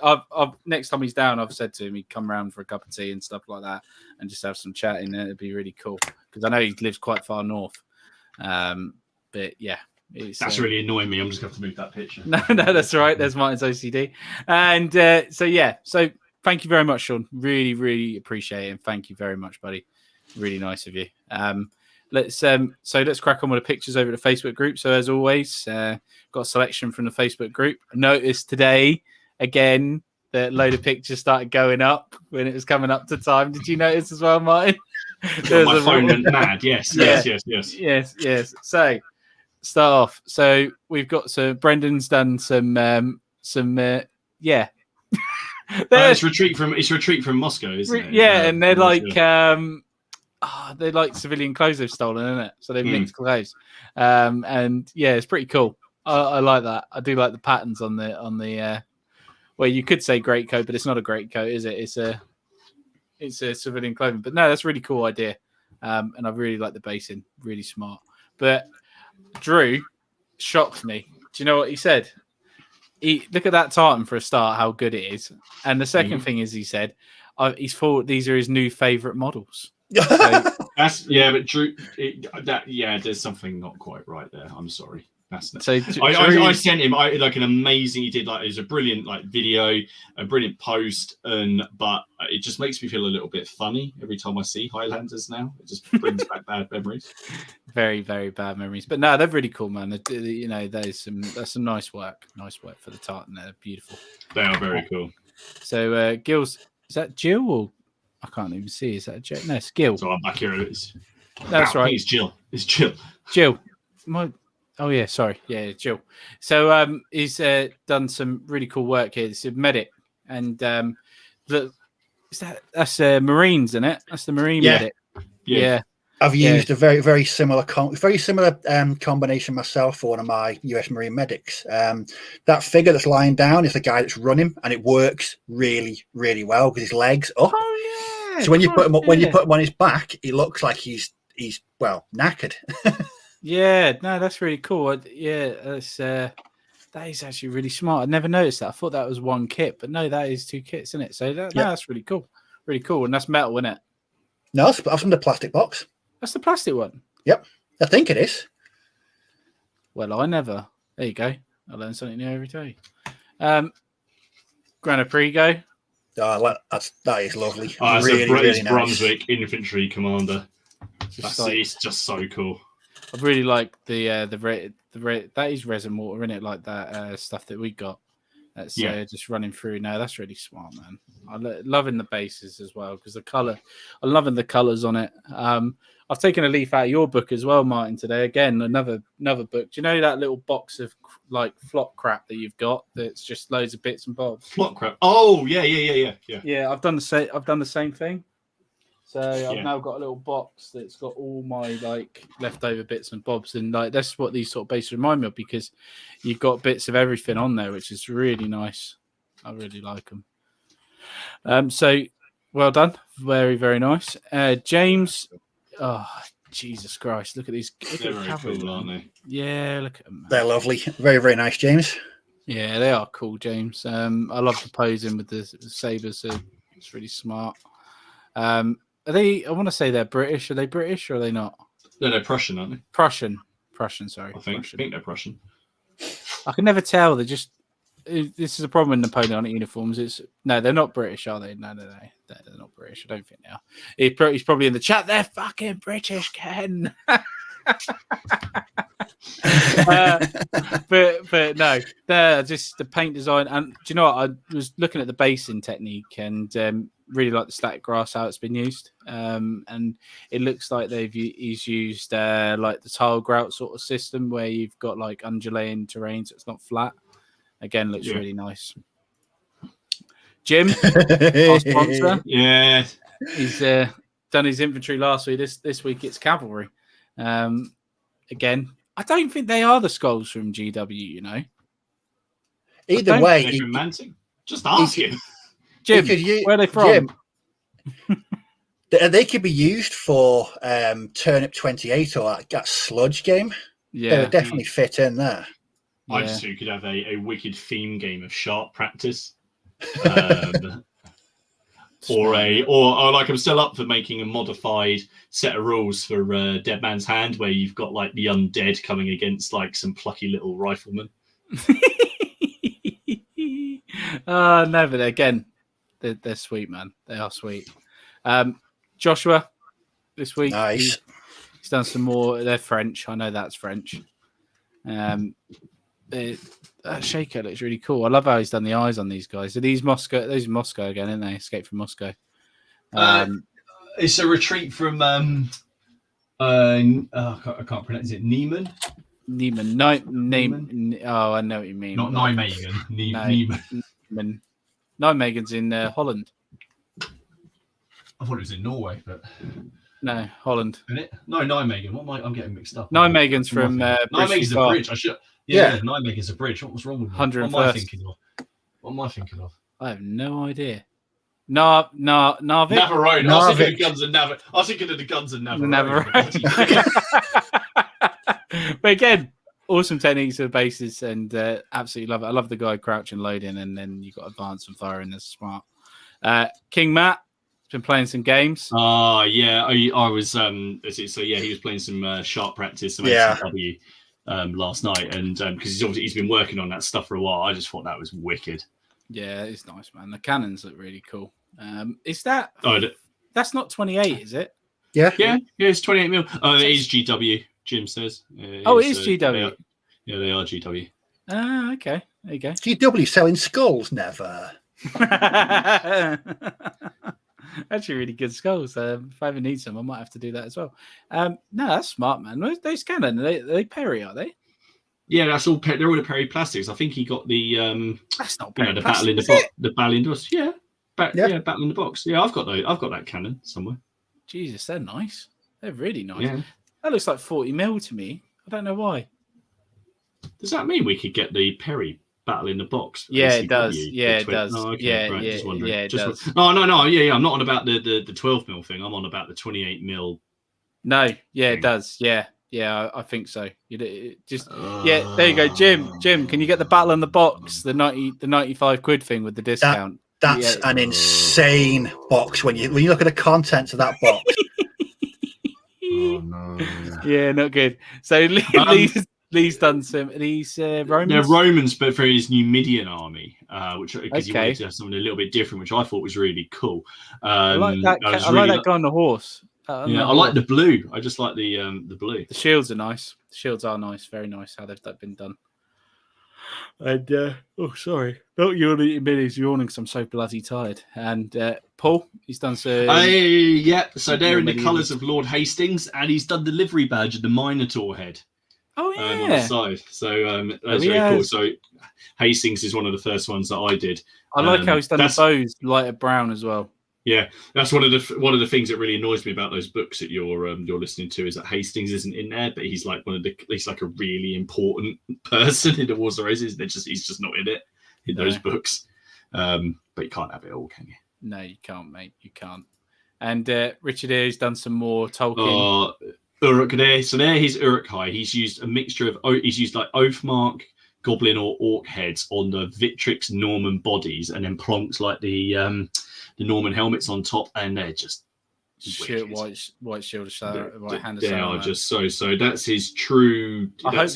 I've next time he's down, I've said to him he'd come round for a cup of tea and stuff like that, and just have some chatting. It'd be really cool because I know he lives quite far north. But yeah. That's really annoying me. I'm just going to have to move that picture. No, that's all right. There's Martin's OCD. And so thank you very much, Sean. Really, really appreciate it. And thank you very much, buddy. Really nice of you. Let's crack on with the pictures over the Facebook group. So as always, got a selection from the Facebook group. I noticed today, again, that a load of pictures started going up when it was coming up to time. Did you notice as well, Martin? My phone went mad. Yes. So start off. So we've got Brendan's done some it's retreat from Moscow, isn't it? Yeah, and they're they're like civilian clothes they've stolen, isn't it? So they've mixed clothes, and yeah, it's pretty cool. I like that. I do like the patterns on the. Well, you could say greatcoat, but it's not a greatcoat, is it? It's a civilian clothing. But no, that's a really cool idea, and I really like the basing. Really smart. But Drew shocked me. Do you know what he said? Look at that tartan for a start, how good it is. And the second thing is he said he's thought these are his new favourite models. So, but Drew, there's something not quite right there. I'm sorry. I sent him an amazing. He did it was a brilliant video, a brilliant post, but it just makes me feel a little bit funny every time I see Highlanders now. It just brings back bad memories. Very, very bad memories. But no, they're really cool, man. That's some nice work. Nice work for the tartan. They're beautiful. They are very cool. So Gil's, is that Jill or I can't even see? Is that Jill? No, it's Gil. So I'm back here. That's right. It's Jill. It's Jill. Jill. Oh yeah, sorry. Yeah, Jill. So he's done some really cool work here. It's a medic, and that's Marines, isn't it? That's the Marine medic. Yeah. I've used a very, very similar combination myself for one of my US Marine medics. That figure that's lying down is the guy that's running, and it works really, really well because his legs up. Oh yeah. So when you put him on his back, it looks like he's knackered. Yeah, no, that's really cool. That is actually really smart. I never noticed that. I thought that was one kit, but no, that is two kits, isn't it? So that's really cool. Really cool. And that's metal, isn't it? No, that's from the plastic box. That's the plastic one? Yep. I think it is. Well, I never. There you go. I learn something new every day. Grand Prix. Oh, that is lovely. Oh, it's really, a British really nice. Brunswick infantry commander. It's just so cool. I really like the that is resin water, isn't it? Like that stuff that we got. That's just running through now. That's really smart, man. I'm loving the bases as well because the color. I'm loving the colors on it. I've taken a leaf out of your book as well, Martin. Today, again, another book. Do you know that little box of flock crap that you've got? That's just loads of bits and bobs. Flock crap. Oh yeah. Yeah, I've done the same thing. So I've now got a little box that's got all my leftover bits and bobs, and that's what these sort of bases remind me of because you've got bits of everything on there, which is really nice. I really like them. So well done, very very nice, James. Oh Jesus Christ! Look at these. They're very cool, aren't they? Yeah, look at them. Man. They're lovely, very very nice, James. Yeah, they are cool, James. I love the posing with the sabers. So it's really smart. Are they? I want to say they're British. Are they British or are they not? They're Prussian, aren't they? Prussian, sorry. I think Prussian. they're Prussian. I can never tell. They're just. This is a problem with Napoleonic uniforms. They're not British, are they? No, they're not British. I don't think they are. He's probably in the chat. They're fucking British, Ken. But no, they're just the paint design. And do you know what? I was looking at the basing technique and really like the static grass, how it's been used. And it looks like he's used like the tile grout sort of system where you've got like undulating terrain, so it's not flat. Again, looks really nice. Jim, our sponsor. Yeah. He's done his inventory last week. This week it's cavalry. Again, I don't think they are the skulls from GW, Either way, they're from Manting. Just ask him. Jim, where are they from? Jim, they could be used for Turnip 28 or that sludge game. Yeah, they would definitely fit in there. I just think you could have a wicked theme game of sharp practice. Or like I'm still up for making a modified set of rules for Dead Man's Hand where you've got like the undead coming against like some plucky little riflemen. No, but again, they're sweet, man. They are sweet. Joshua, this week, nice. He's done some more. They're French. I know that's French. That shaker looks really cool. I love how he's done the eyes on these guys. Are these Moscow? Those are Moscow again, aren't they? Escape from Moscow. It's a retreat from I can't pronounce it. Neiman. Oh, I know what you mean. Not Nijmegen. Neiman. Nijmegen's in Holland. I thought it was in Norway, but no, Holland. Isn't it? No, Nijmegen. I'm getting mixed up. Nijmegen's from Nijmegen's a bridge. Yeah, Nijmegen's a bridge. What was wrong with me? 101st. What am I thinking of? I have no idea. Navarone. Navarone. I was thinking of the guns and Navarone. But again, awesome techniques for the bases and absolutely love it. I love the guy crouching, loading, and then you've got advance and firing. That's smart. King Matt has been playing some games. Yeah. I was. He was playing some sharp practice, some ACW last night, and because he's been working on that stuff for a while. I just thought that was wicked. Yeah, it's nice, man. The cannons look really cool. Is that? That's not 28, is it? Yeah. It's 28 mil. It is GW. Jim says. It is GW. They are GW. Ah, okay. There you go. GW selling skulls, never. Actually, really good skulls. If I ever need some, I might have to do that as well. No, that's smart, man. Those cannon, they Perry, are they? Yeah, that's all. They're all the Perry plastics. I think he got the. That's not Perry the plastic, battle in the box. The battle in the box. Yeah. Battle in the box. Yeah, I've got that cannon somewhere. Jesus, they're nice. They're really nice. Yeah. That looks like 40 mil to me. I don't know why. Does that mean we could get the Perry battle in the box? Yeah, it does. Yeah, it does. Oh, okay. Yeah, right. Just wondering. it does. No. Yeah. I'm not on about the 12 mil thing. I'm on about the 28 mil. No. Yeah, it does. Yeah. Yeah, I think so. There you go, Jim. Can you get the battle in the box, the 95 quid thing with the discount? That's an insane box when you look at the contents of that box. Oh no! Yeah, not good. So Lee's done some. These Romans. They're Romans, but for his Numidian army, which because he wanted to have something a little bit different, which I thought was really cool. I like that. I like that guy on the horse. I like the blue. I just like the blue. The shields are nice. The shields are nice. Very nice how they've been done. And sorry, not yawning in minutes. Yawning because I'm so bloody tired. And Paul, he's done some. So they're in the colours of Lord Hastings, and he's done the livery badge of the Minotaur head. Oh yeah, on the side. So that's very cool. So Hastings is one of the first ones that I did. I like how he's done the bows lighter brown as well. Yeah, that's one of the things that really annoys me about those books that you're listening to is that Hastings isn't in there, but he's like he's like a really important person in the Wars of Roses. He's just not in it in those books. But you can't have it all, can you? No, you can't, mate. You can't. And Richard here has done some more Tolkien. Uruk there. So there he's Uruk-hai. He's used a mixture of like Oathmark, Goblin or Orc heads on the Victrix Norman bodies, and then plonked like the Norman helmets on top, and they're just Shit, white shield of white hand. They are just so. That's his true. I hope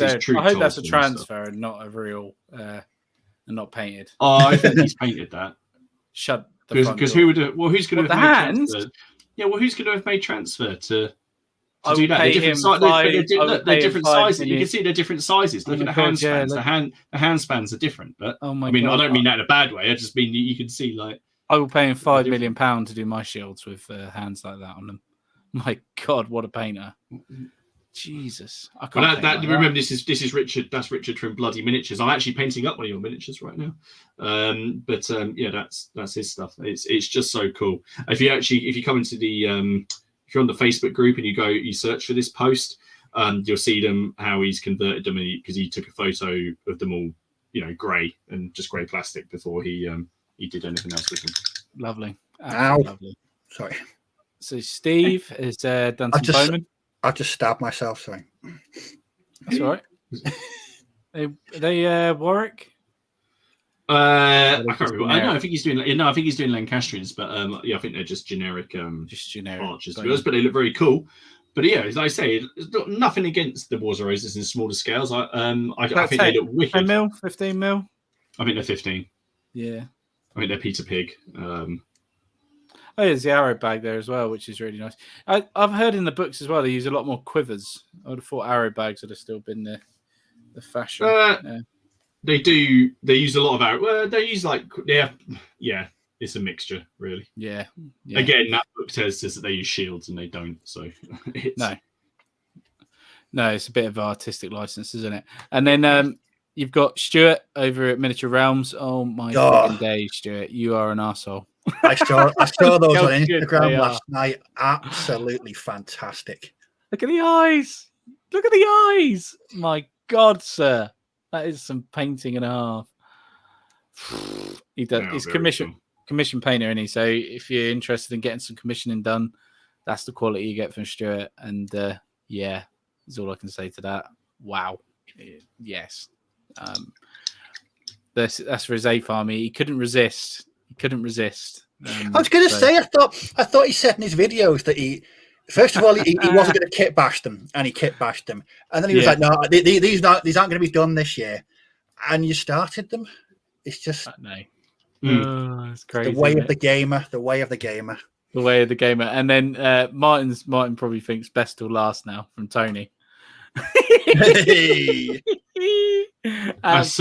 that's a transfer and not a real, and not painted. Oh, I think he's painted that. Shut the because who would? Well, who's going to have made hands? transfer? Yeah, well, who's going to have made transfer to I do that? They're different sizes. You can see they're different sizes. Look at the hand spans. The hand spans are different. But I mean, I don't mean that in a bad way. I just mean you can see like. I will pay him £5 million to do my shields with hands like that on them. My God, what a painter! Jesus, I can't. Remember, this is Richard. That's Richard from Bloody Miniatures. I'm actually painting up one of your miniatures right now. Yeah, that's his stuff. It's just so cool. If you come into the if you're on the Facebook group and you search for this post, you'll see how he's converted them because he took a photo of them all, grey and just grey plastic before he did anything else with them. Lovely. Ow. Lovely. Sorry. So Steve has done some bowman. I just stabbed myself. Sorry. That's all right. Are they Warwick? I can't remember. I think he's doing. I think he's doing Lancastrians, but I think they're just generic. Just generic archers, but they look very cool. But yeah, as I say, nothing against the Wars of Roses in smaller scales. I think they look wicked. 10 mil, 15 mil. I think they're 15. Yeah. I think they're Peter Pig. There's the arrow bag there as well, which is really nice. I've heard in the books as well they use a lot more quivers. I would have thought arrow bags would have still been the fashion. They do. They use a lot of arrow. Well, they use yeah. It's a mixture, really. Yeah. Again, that book says that they use shields and they don't. So no, it's a bit of artistic license, isn't it? And then you've got Stuart over at Miniature Realms. Oh my fucking days, Stuart! You are an arsehole. I saw those on Instagram last night. Absolutely fantastic. Look at the eyes. Look at the eyes. My God, sir. That is some painting and a half. He does. He's commission painter, isn't he? So if you're interested in getting some commissioning done, that's the quality you get from Stuart. And yeah, is all I can say to that. Wow. Yes. That's for his 8th army. He couldn't resist. I was going to say, I thought he said in his videos that first of all, he wasn't going to kit bash them, and he kit bashed them, and then he was like, "No, these aren't going to be done this year," and you started them. It's just it's crazy. The way of the gamer. The way of the gamer. And then Martin probably thinks best till last now from Tony. That's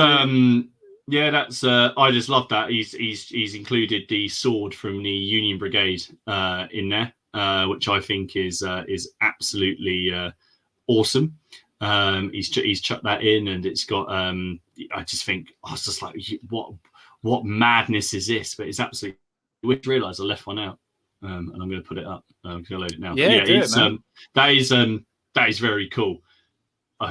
yeah, that's I just love that he's included the sword from the Union Brigade in there, which I think is absolutely awesome. He's chucked that in, and it's got I just think I was just like, what madness is this? But it's absolutely. We realise I left one out, and I'm going to put it up. I'm going to load it now. That is very cool. But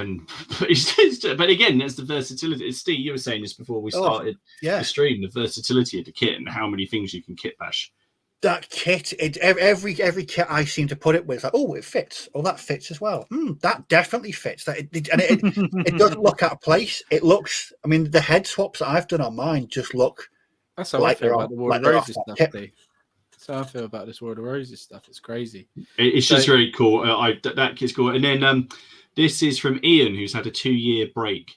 again, there's the versatility. Steve, you were saying this before we started the stream. The versatility of the kit and how many things you can kit bash. That kit, every kit I seem to put it with, like, it fits. Oh, that fits as well. That definitely fits. It doesn't look out of place. It looks. I mean, the head swaps that I've done on mine just look. That's how I feel about the War of Roses stuff. That's how I feel about this War of Roses stuff. It's crazy. It's just very cool. That kit's cool. And then this is from Ian, who's had a 2-year break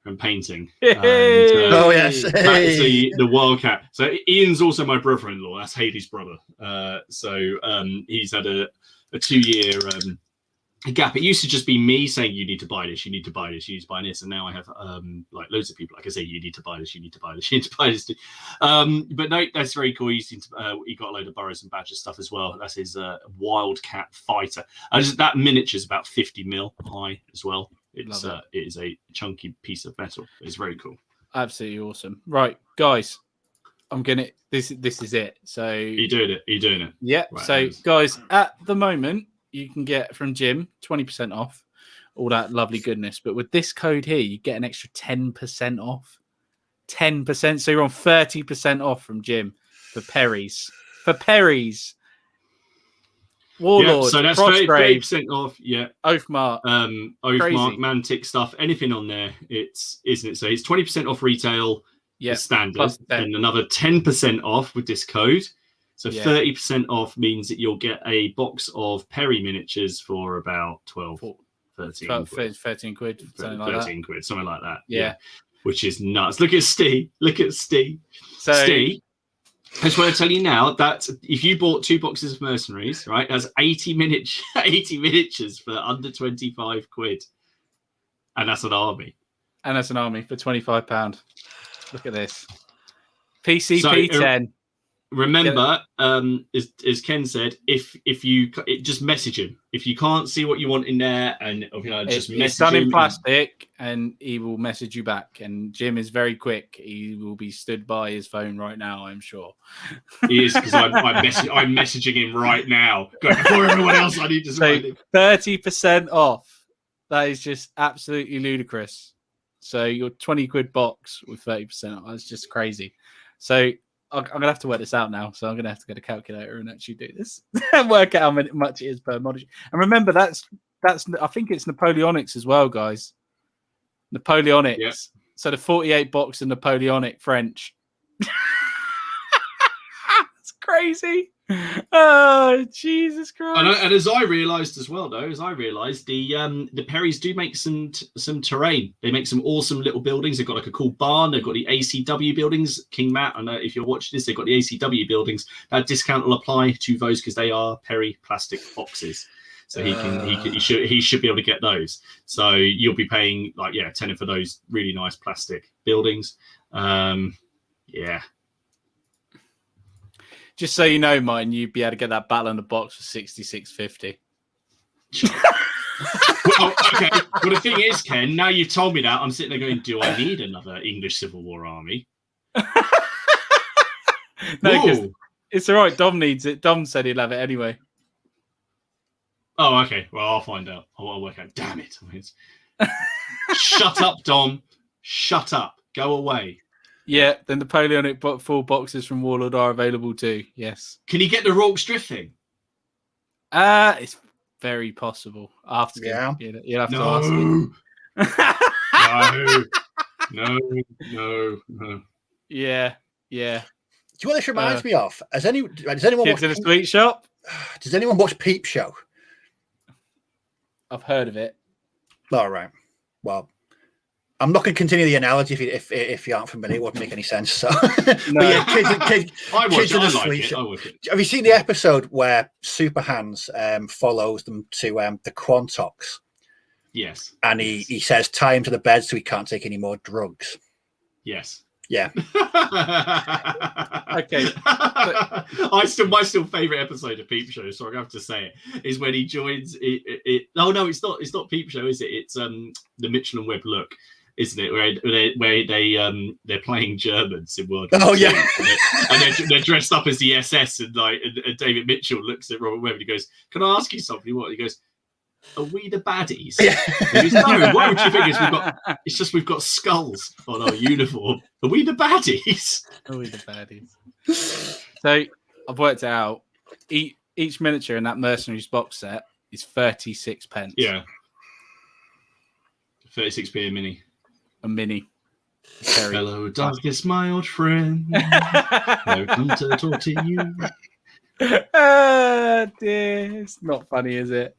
from painting. Yes. That's the Wildcat. So Ian's also my brother-in-law. That's Haley's brother. He's had a 2-year gap. It used to just be me saying, you need to buy this, you need to buy this, you need to buy this. And now I have like loads of people, like I say, you need to buy this, you need to buy this, you need to buy this. But no, that's very cool. He got a load of Burrows and Badger stuff as well. That's his Wildcat Fighter. That miniature's about 50 mil high as well. It is a chunky piece of metal. It's very cool. Absolutely awesome. Right, guys, this is it. So you're doing it. Yeah. Right, so guys, at the moment, you can get from Jim 20% off, all that lovely goodness. But with this code here, you get an extra 10% off. 10%. So you're on 30% off from Jim for Perry's. Warlord, so that's 30% off. Yeah. Oathmark. Oathmark, Mantic stuff. Anything on there, isn't it? So it's 20% off retail, standard, and another 10% off with this code. So 30% off means that you'll get a box of Perry miniatures for about 13 quid. 13 quid, something like 13 that. quid, something like that. Yeah. Which is nuts. Look at Steve. So, Steve, I just want to tell you now that if you bought 2 boxes of Mercenaries, right, that's 80 miniatures for under 25 quid. And that's an army. And that's an army for £25. Look at this. PCP 10. Remember, as Ken said, if you just message him. If you can't see what you want in there, and just message him. It's done in plastic, and he will message you back. And Jim is very quick. He will be stood by his phone right now, I'm sure. He is, because I'm messaging him right now. Before everyone else, I need to say 30% off. That is just absolutely ludicrous. So your 20 quid box with 30% off. That's just crazy. So I'm going to have to work this out now. So I'm going to have to get a calculator and actually do this and work out how much it is per module. And remember, that's I think it's Napoleonics as well, guys. Napoleonics. Yeah. So the 48 box of Napoleonic French. It's crazy. Oh, Jesus Christ. And as I realised as well, though, the Perrys do make some terrain. They make some awesome little buildings. They've got like a cool barn. They've got the ACW buildings. King Matt, I know if you're watching this, they've got the ACW buildings. That discount will apply to those because they are Perry plastic boxes. So he should be able to get those. So you'll be paying like tenner for those really nice plastic buildings. Yeah. Just so you know, Martin, you'd be able to get that battle in the box for $66.50. Well, okay. Well, the thing is, Ken, now you've told me that, I'm sitting there going, do I need another English Civil War army? No, because it's all right. Dom needs it. Dom said he'll have it anyway. Oh, okay. Well, I'll find out. I'll work out. Damn it. Shut up, Dom. Shut up. Go away. Yeah, the Napoleonic full boxes from Warlord are available too. Yes. Can you get the Rorke's Drift thing? It's very possible. Ask him. You'll have to ask him. No. Yeah. Do you know what this reminds me of? Does anyone Kids watch in a sweet shop? Does anyone watch Peep Show? I've heard of it. All right. Well, I'm not going to continue the analogy if you aren't familiar. It wouldn't make any sense. So, No. But yeah, kids in a sweet shop. Have you seen the episode where Super Hands follows them to the Quantox? Yes. And he says, tie him to the bed so he can't take any more drugs. Yes. Yeah. Okay. My favorite episode of Peep Show, so I have to say it, is when he joins it. Oh no, it's not Peep Show, is it? It's the Mitchell and Webb look, isn't it? Where they're playing Germans in World War II. Oh yeah. And they're dressed up as the SS, and David Mitchell looks at Robert Webb and he goes, "Can I ask you something?" What? He goes, "Are we the baddies?" Yeah. He goes, "No, what would you think? We've got skulls on our uniform. Are we the baddies?" Are we the baddies? So I've worked it out. Each miniature in that Mercenaries box set is 36p. Yeah. 36p a mini. A mini. Hello, darkness, my old friend. Welcome to talk to you. Dear. It's not funny, is it?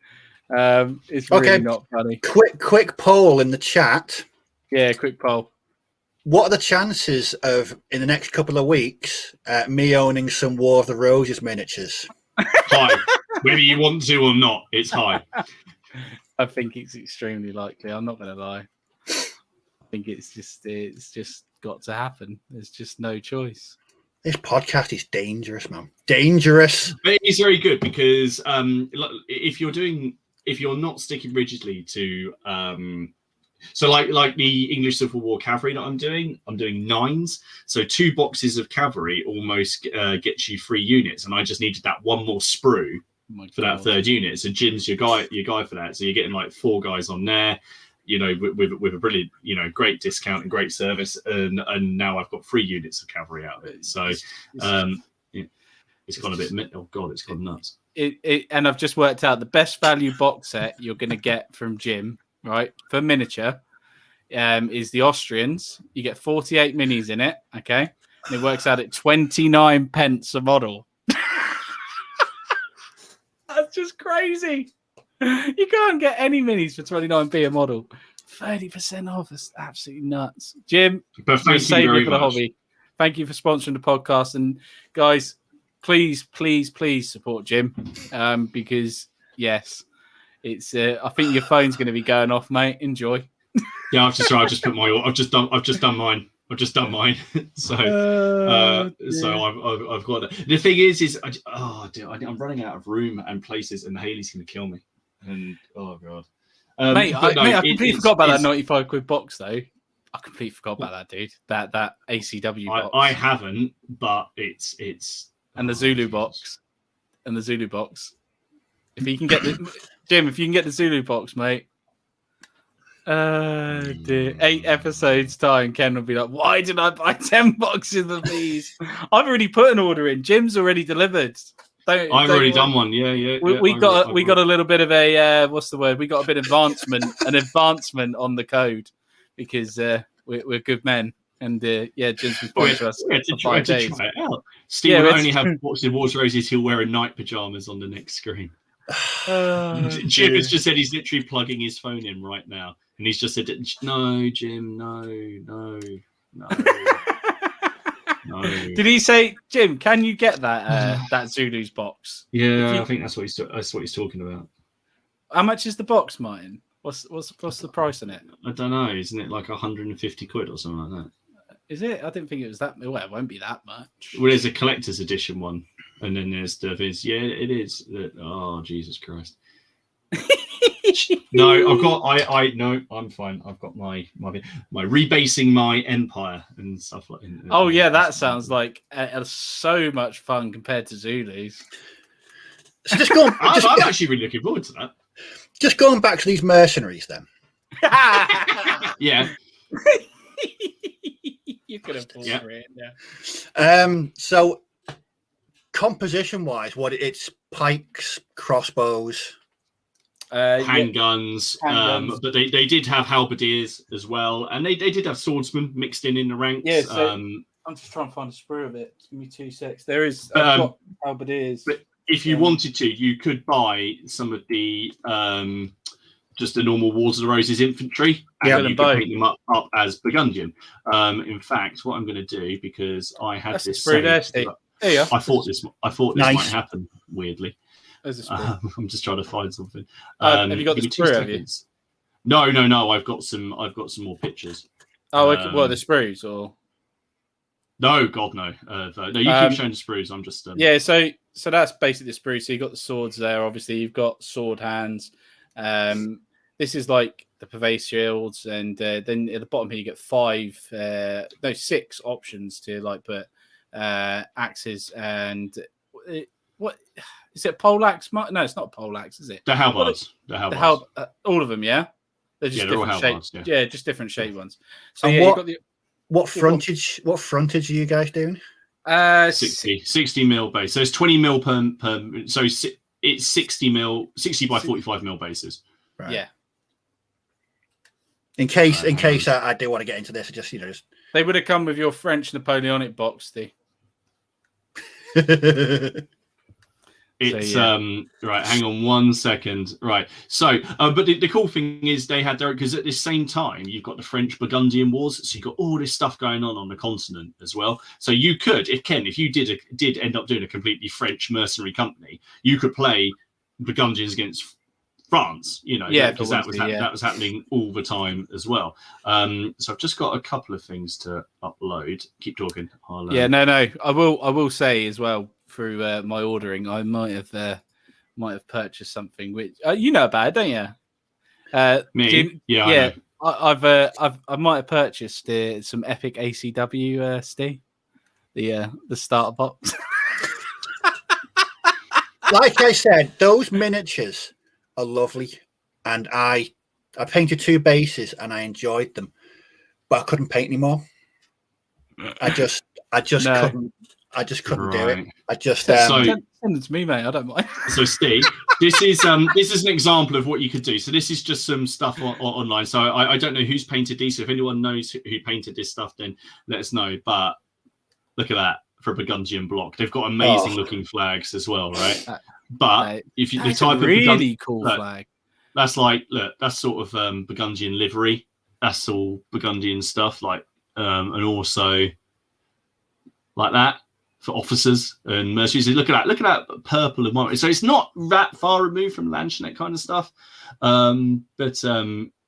It's really not funny. Quick poll in the chat. Yeah, quick poll. What are the chances of, in the next couple of weeks, me owning some War of the Roses miniatures? High. Whether you want to or not, it's high. I think it's extremely likely. I'm not going to lie. I think it's just got to happen. There's just no choice. This podcast is dangerous, man. Dangerous. But it's very good because if you're not sticking rigidly to so like the English Civil War cavalry that I'm doing 9s. So 2 boxes of cavalry almost gets you 3 units, and I just needed that one more sprue for that 3rd unit. So Jim's your guy for that. So you're getting like 4 guys on there, with a brilliant, great discount and great service, and now I've got 3 units of cavalry out of it. So it's gone a bit. Oh God, it's gone nuts. And I've just worked out the best value box set you're going to get from Jim, right, for miniature, is the Austrians. You get 48 minis in it, okay, and it works out at 29 pence a model. just crazy. You can't get any minis for 29p a model. 30% off. That's absolutely nuts. Jim, But thank you very for the much. hobby. Thank you for sponsoring the podcast. And guys, please support Jim. Because yes, it's I think your phone's going to be going off, mate. Enjoy. Yeah, I've just done mine. So I've got that. The thing is I'm running out of room and places, and Haley's going to kill me. And oh god, mate, I completely forgot about that 95 quid box though. I completely forgot about that, dude. That ACW box. I haven't, but it's and the Zulu box. And the Zulu box. If you can get the Jim, if you can get the Zulu box, mate. Dear. 8 episodes time, Ken will be like, why did I buy 10 boxes of these? I've already put an order in. Jim's already delivered. I've already done one. Yeah. We got a little bit of a what's the word? We got a bit of an advancement on the code because we're good men. And Jim's been pointing to us for 5 days. Try it out. Steve will only have boxes of water roses. He'll wear night pajamas on the next screen. Jim has just said he's literally plugging his phone in right now. And he's just said, no, Jim, no. Did he say, Jim, can you get that Zulu's box? Yeah, I think that's what he's talking about. How much is the box, Martin? What's the price on it? I don't know. Isn't it like 150 quid or something like that? Is it? I didn't think it was that. Well, it won't be that much. Well, there's a collector's edition one. And then there's the Viz. Yeah, it is. Oh, Jesus Christ. No, I'm fine. I've got my rebasing my empire and stuff like that. Oh yeah, that sounds like so much fun compared to Zulus. So just going, I'm actually really looking forward to that. Just going back to these mercenaries then. Yeah. You could have pulled it, yeah. So composition wise, it's pikes, crossbows. Handguns, but they did have halberdiers as well, and they did have swordsmen mixed in the ranks. Yeah, so I'm just trying to find a sprue of it. Give me 2 secs. There is I've got halberdiers. But if you wanted to, you could buy some of the just the normal Wars of the Roses infantry, and you could paint them up as Burgundian. In fact, what I'm going to do, because I had this sprue there, Steve. There you I thought this nice. might happen weirdly. I'm just trying to find something. Have you got the sprue? Have you? No. I've got some more pictures. Oh, okay. What, the sprues or? No, God, no. No, you keep showing the sprues. I'm just. Yeah, so that's basically the sprue. So you've got the swords there. Obviously, you've got sword hands. This is like the purvey shields, and then at the bottom here you get 6 options to like put axes and what. Is it poleaxe? No, it's not poleaxe, is it? The halberds. All of them, yeah? They're just different halberds, shapes. Yeah, just different shaped ones. So and yeah, you've got what frontage are you guys doing? 60 mil base. So it's 20 mil per so it's 60 mil, 60 by 45 mil bases. Right. Yeah. In case I do want to get into this, just they would have come with your French Napoleonic box, Steve. It's right. Hang on 1 second. Right. So, but the cool thing is they had their, because at the same time you've got the French Burgundian Wars, so you've got all this stuff going on the continent as well. So you could, if you did end up doing a completely French mercenary company, you could play Burgundians against France. Because that was happening all the time as well. So I've just got a couple of things to upload. Keep talking. No. I will say as well. Through my ordering, I might have purchased something which you know about, don't you? Me, yeah. I might have purchased some epic ACW, Steve, the starter box. Like I said, those miniatures are lovely, and I painted 2 bases and I enjoyed them, but I couldn't paint anymore. I just couldn't. I just couldn't do it. I just send it to me, mate. I don't mind. So, Steve, this is an example of what you could do. So, this is just some stuff online. So, I don't know who's painted these. So, if anyone knows who painted this stuff, then let us know. But look at that for a Burgundian block. They've got amazing looking flags as well, right? But if you the that's type a really cool look, flag. That's like that's sort of Burgundian livery. That's all Burgundian stuff, like and also like that for officers and mercenaries. Look at that purple and white. So it's not that far removed from Lancastrian kind of stuff, but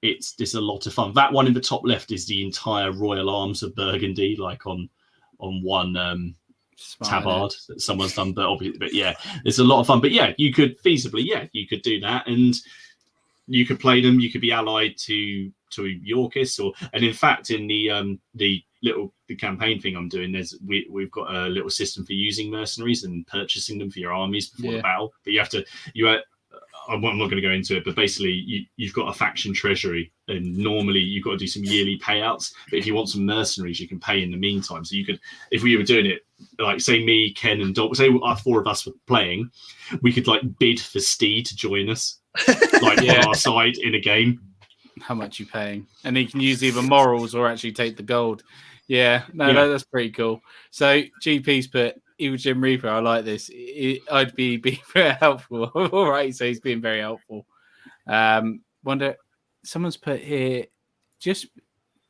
it's a lot of fun. That one in the top left is the entire Royal Arms of Burgundy, like on one tabard that someone's done. But yeah, it's a lot of fun. But yeah, you could feasibly, do that, and you could play them. You could be allied to Yorkists, and in fact, in the campaign thing I'm doing, we've got a little system for using mercenaries and purchasing them for your armies before the battle. But I'm not going to go into it, but basically you've got a faction treasury, and normally you've got to do some yearly payouts. But if you want some mercenaries, you can pay in the meantime. So you could, if we were doing it, like say me, Ken, and Doc, say our four of us were playing, we could like bid for Steed to join us, like on our side in a game. How much you paying? And he can use either morals or actually take the gold. That's pretty cool. So GP's put Evil Jim Reaper. I like this. I'd be very helpful. All right, so he's being very helpful. Wonder, someone's put here, just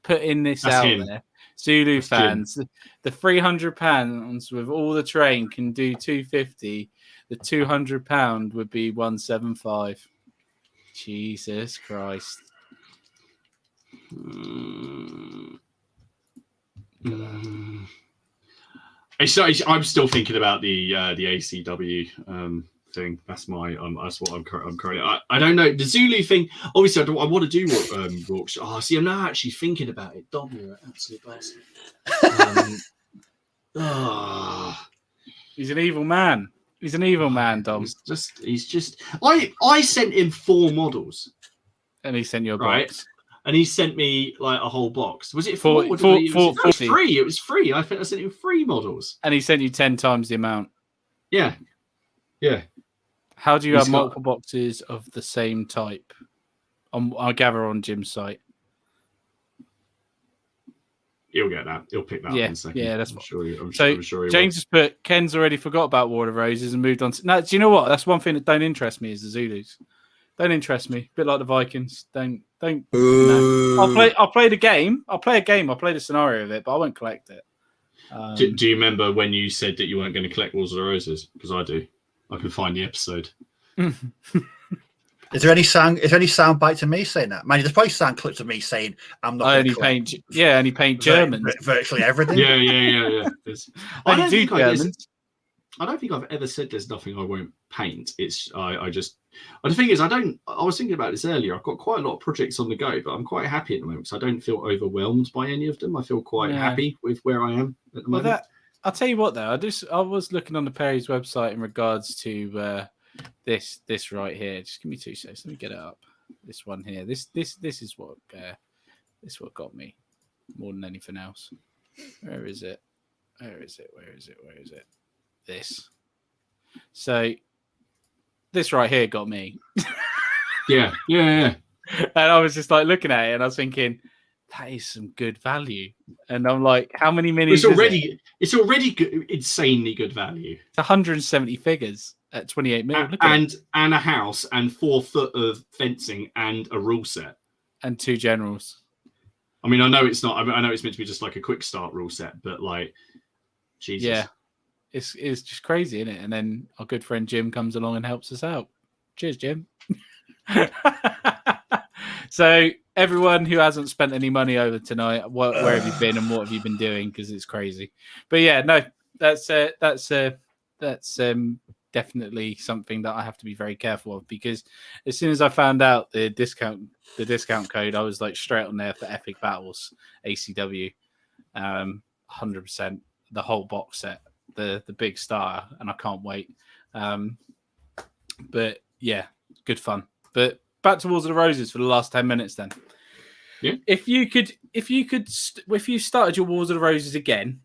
put in this That's out him. there. Zulu That's fans, the £300 with all the train can do 250. The £200 would be 175. Jesus Christ. I'm still thinking about the ACW thing. That's my that's what I'm currently. I don't know the Zulu thing. Obviously, I want to do Rorke's. Oh, see, I'm now actually thinking about it. Dom, you're an absolute bastard. He's an evil man. He's an evil man, Dom. He's just. I sent him 4 models, and he sent you a right? box. And he sent me like a whole box. Was it 4? It was free. It was free. I think I sent him 3 models. And he sent you 10 times the amount. Yeah. How do you have multiple boxes of the same type? I gather on Jim's site. He'll get that. He'll pick that up in a second. Yeah, that's I'm sure he James has put Ken's already forgot about War of Roses and moved on. No, do you know what? That's one thing that don't interest me is the Zulus. Don't interest me. A bit like the Vikings. Don't. No. I'll play the game. I'll play a game. I'll play the scenario of it, but I won't collect it. Do you remember when you said that you weren't going to collect Wars of the Roses? Because I do. I can find the episode. Is there any sound bites of me saying that? Man, there's probably sound clips of me saying I'm not. I only paint Germans. Virtually everything. Yeah. I don't think I've ever said there's nothing I won't paint. It's the thing is, I was thinking about this earlier. I've got quite a lot of projects on the go, but I'm quite happy at the moment because I don't feel overwhelmed by any of them. I feel quite happy with where I am at the moment. I'll tell you what, though. I was looking on the Perry's website in regards to this right here. Just give me 2 seconds. Let me get it up. This one here. This is what got me more than anything else. Where is it? This. So this right here got me. Yeah. And I was just like looking at it and I was thinking, that is some good value. And I'm like, how many minis? It's already good, insanely good value. It's 170 figures at 28 mil. And a house and 4 foot of fencing and a rule set. And 2 generals. I mean, I know it's not. I know it's meant to be just like a quick start rule set, but like, Jesus. Yeah. It's just crazy, isn't it? And then our good friend Jim comes along and helps us out. Cheers, Jim. So everyone who hasn't spent any money over tonight, where have you been and what have you been doing? Because it's crazy. But yeah, no, that's definitely something that I have to be very careful of, because as soon as I found out the discount code, I was like straight on there for Epic Battles ACW, 100% the whole box set. The big star, and I can't wait. But yeah, good fun. But back to Wars of the Roses for the last 10 minutes then. Yeah. If you started your Wars of the Roses again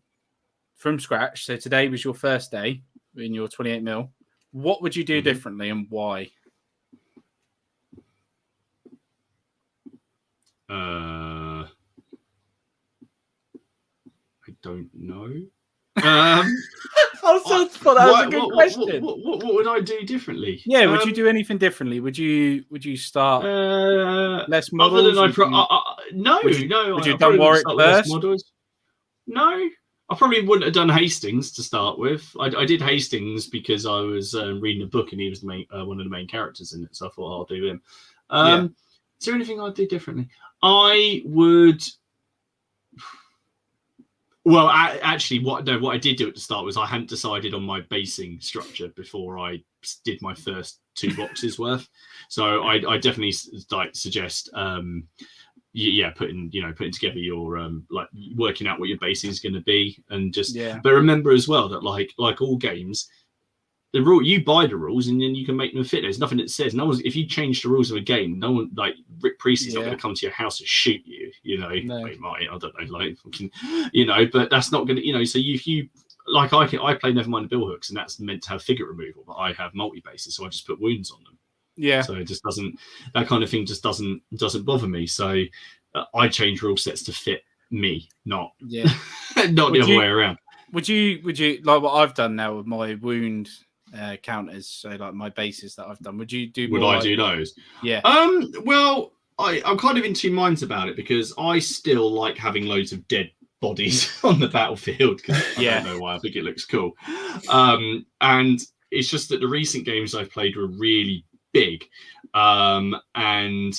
from scratch, so today was your first day in your 28 mil, what would you do differently and why? I don't know. I also thought that was a good question. What would I do differently? Yeah, would you do anything differently? Would you start less models? Other than no. Would you have done Warwick first? No, I probably wouldn't have done Hastings to start with. I did Hastings because I was reading a book and he was one of the main characters in it, so I thought I'll do him. Is there anything I'd do differently? I would. Well, actually, what I did do at the start was I hadn't decided on my basing structure before I did my first 2 boxes worth. So I definitely suggest, putting together your working out what your basing is going to be, and just. Yeah. But remember as well that like all games, the rule you buy the rules and then you can make them fit. There's nothing that says if you change the rules of a game, no one like Rick Priestley's not going to come to your house and shoot you. No. He might. I don't know. But that's not going to. So if you I play Nevermind the Billhooks, and that's meant to have figure removal, but I have multi bases, so I just put wounds on them. Yeah. So it just doesn't. That kind of thing just doesn't bother me. So I change rule sets to fit me, not not the other way around. Would you like what I've done now with my wound counters? So like my bases that I've done. Would you do? Would I do those? Yeah. Well, I'm kind of in 2 minds about it because I still like having loads of dead bodies on the battlefield. I don't know why. I think it looks cool. And it's just that the recent games I've played were really big, but it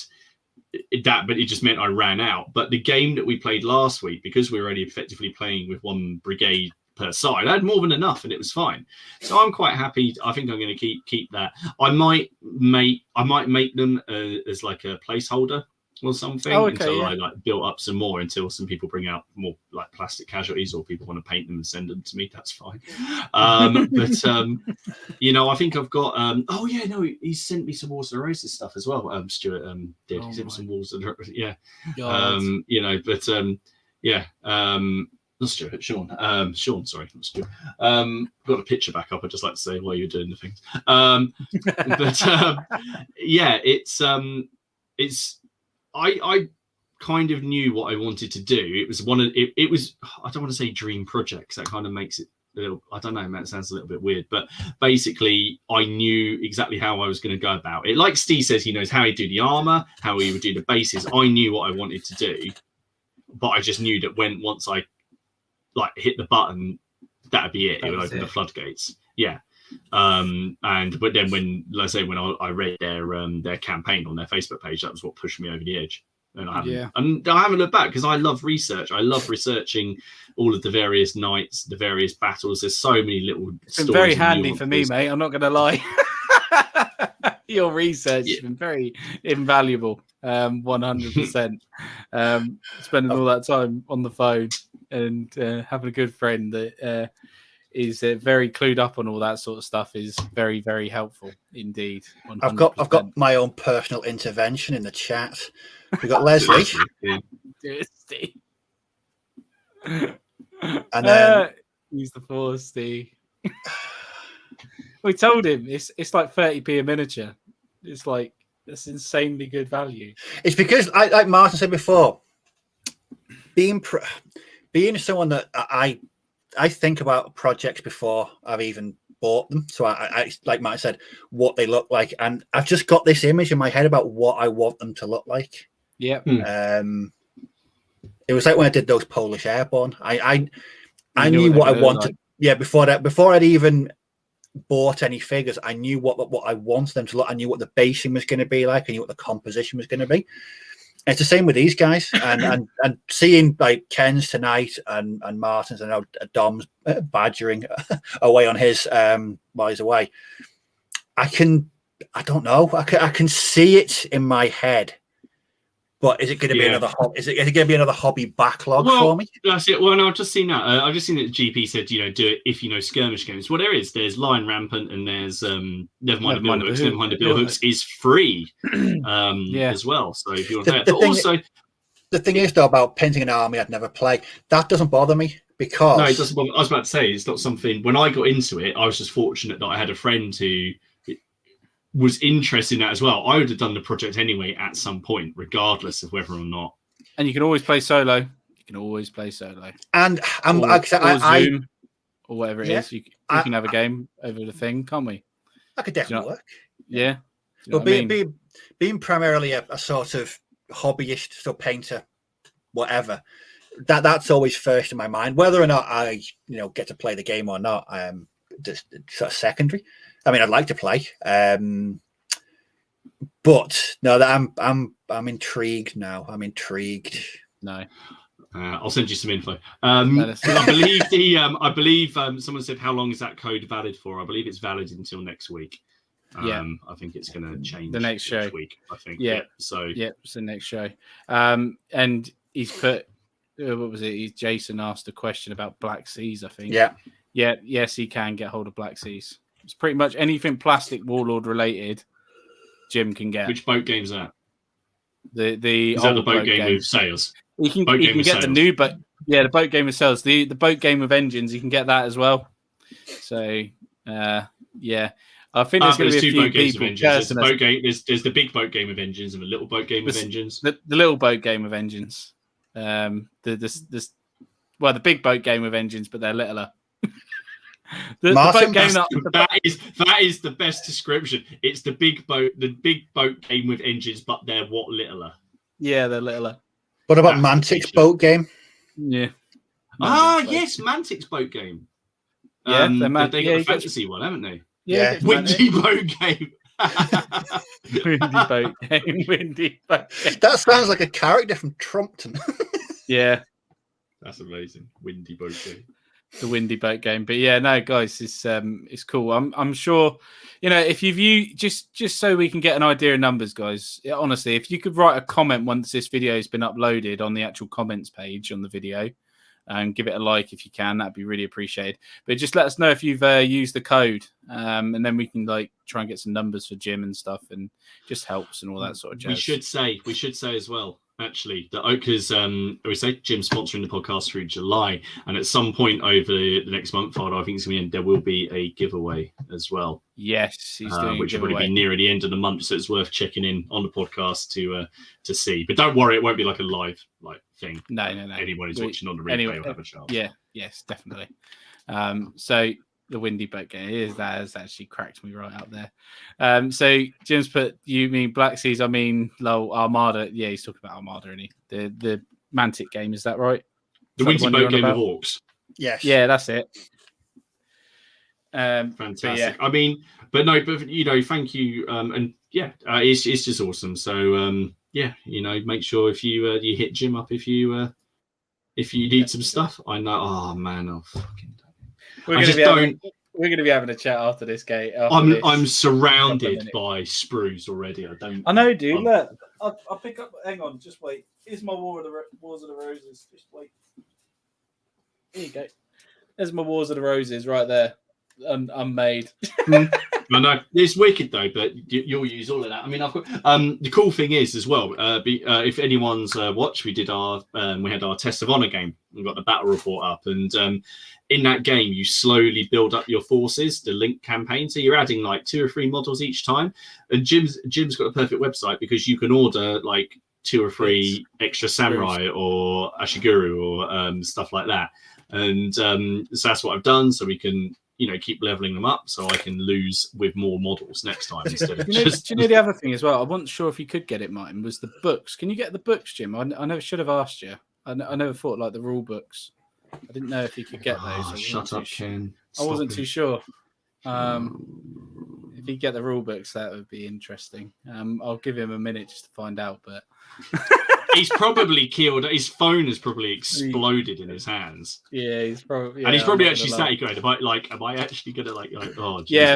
just meant I ran out. But the game that we played last week, because we were only effectively playing with 1 brigade per side, I had more than enough and it was fine. So I'm quite happy. I think I'm going to keep that. I might make them as like a placeholder or something until I build up some more, until some people bring out more like plastic casualties or people want to paint them and send them to me. That's fine. I think I've got he sent me some Wars of the Roses stuff as well. Stuart did. He sent me some Wars of the not Stuart, Sean. Sean, sorry, not Stuart. Got a picture back up. I'd just like to say while you're doing the things. I kind of knew what I wanted to do. It was it was I don't want to say dream projects. That kind of makes it a little, I don't know, that sounds a little bit weird, but basically I knew exactly how I was going to go about it. Like Steve says, he knows how he'd do the armor, how he would do the bases. I knew what I wanted to do, but I just knew that once I hit the button, that'd be it. It would open the floodgates. Yeah. But then when I read their campaign on their Facebook page, that was what pushed me over the edge. And I haven't looked back because I love research. I love researching all of the various knights, the various battles. There's so many little it's been very handy for me, mate. I'm not going to lie. Your research has been very invaluable. 100%. Spending all that time on the phone and having a good friend that is very clued up on all that sort of stuff is very, very helpful indeed. 100%. I've got my own personal intervention in the chat. We've got Leslie. And then use the force, Steve. We told him it's like 30p a miniature. It's like that's insanely good value. It's because like Martin said before, being someone that I think about projects before I've even bought them. So I like Martin said, what they look like, and I've just got this image in my head about what I want them to look like. Yeah. It was like when I did those Polish Airborne. I knew what I wanted. Like. Yeah, before I'd even bought any figures, I knew what I wanted them to look. I knew what the basing was going to be like. I knew what the composition was going to be. And it's the same with these guys, and seeing like Ken's tonight and Martin's and Dom's badgering away on his while he's away. I don't know. I can see it in my head. But is it going to be another? Is it going to be another hobby backlog for me? That's it. Well, no, I've just seen that. I've just seen that GP said, do it if you know skirmish games. Well, there is. There's Lion Rampant, and there's Nevermind the Billhooks. Nevermind the Billhooks is free, as well. So if you want that, but also the thing is though about painting an army I'd never play. That doesn't bother me because no, it doesn't bother. I was about to say it's not something. When I got into it, I was just fortunate that I had a friend who was interested in that as well. I would have done the project anyway at some point, regardless of whether or not. And you can always play solo. And or whatever it is. You can have a game over the thing, can't we? That could definitely work. Yeah. But being primarily a sort of hobbyist, so painter, whatever, that's always first in my mind. Whether or not I, get to play the game or not, just sort of secondary. I mean, I'd like to play, but no, that I'm intrigued now. I'm intrigued. No. I'll send you some info. I believe someone said, how long is that code valid for? I believe it's valid until next week. I think it's going to change the next show week. I think. So next show. And he's put, what was it? Jason asked a question about Black Seas. I think. Yes, he can get hold of Black Seas. It's pretty much anything plastic warlord related. Jim can get. Which boat game is that? The is that the boat game with sails? He can get the new boat. Yeah, the boat game with sails. The boat game with engines. You can get that as well. So I think there's going to be a few people. There's the big boat game of engines and the little boat game of engines. The little boat game of engines. The big boat game of engines, but they're littler. the boat game that is the best description. It's the big boat game with engines, but they're what littler. Yeah, they're littler. What about Mantic's boat game? Yeah. Yes, Mantic's boat game. Yeah, they got a fantasy one, haven't they? Yeah. Windy boat game. Windy boat game. That sounds like a character from Trumpton. Yeah. That's amazing. Windy boat game. The windy boat game. But yeah, no, guys, it's cool. I'm sure, if you've just so we can get an idea of numbers, guys. Honestly, if you could write a comment once this video has been uploaded on the actual comments page on the video, and give it a like if you can, that'd be really appreciated. But just let us know if you've used the code, and then we can try and get some numbers for Jim and stuff, and just helps and all that sort of jazz. We should say as well, actually, that because we say Jim's sponsoring the podcast through July, and at some point over the next month, I think it's going to end, there will be a giveaway as well. Yes, he's doing which will probably be near the end of the month, so it's worth checking in on the podcast to see. But don't worry, it won't be like a live thing. No. Anyone who's watching on the replay will have a chance. Yeah, yes, definitely. So the windy boat game that has actually cracked me right out there. So Jim's put, you mean Black Seas? I mean, Armada. Yeah, he's talking about Armada, isn't he? The Mantic game, is that right? The windy boat game with orcs. Yes. Yeah, that's it. Fantastic. I mean, but thank you. And it's just awesome. So make sure if you hit Jim up if you need some stuff. I know. Oh man, I'll fucking. We're going to be having a chat after this game. I'm surrounded by sprues already. I know, dude. Look, I'll pick up. Hang on, just wait. Here's my Wars of the Roses. Just wait. Here you go. There's my Wars of the Roses right there. Unmade. I know it's wicked though, but you'll use all of that. I mean, I've got the cool thing is as well. If anyone's watched, we had our Test of Honor game. We got the battle report up, and in that game, you slowly build up your forces. The Link campaign, so you're adding 2 or 3 models each time. And Jim's got a perfect website because you can order 2 or 3 extra samurai or ashiguru or stuff like that. And so that's what I've done. So we can keep leveling them up so I can lose with more models next time instead of just... Do you know the other thing as well? I wasn't sure if you could get it, Martin, was the books. Can you get the books, Jim? I never should have asked you. I never thought the rule books. I didn't know if you could get those. Shut up, Ken. I wasn't too sure. If you get the rule books, that would be interesting. I'll give him a minute just to find out, but... He's probably killed. His phone has probably exploded in his hands. Yeah, he's probably. Yeah, and he's probably actually sat going, am I actually gonna oh Jesus, yeah,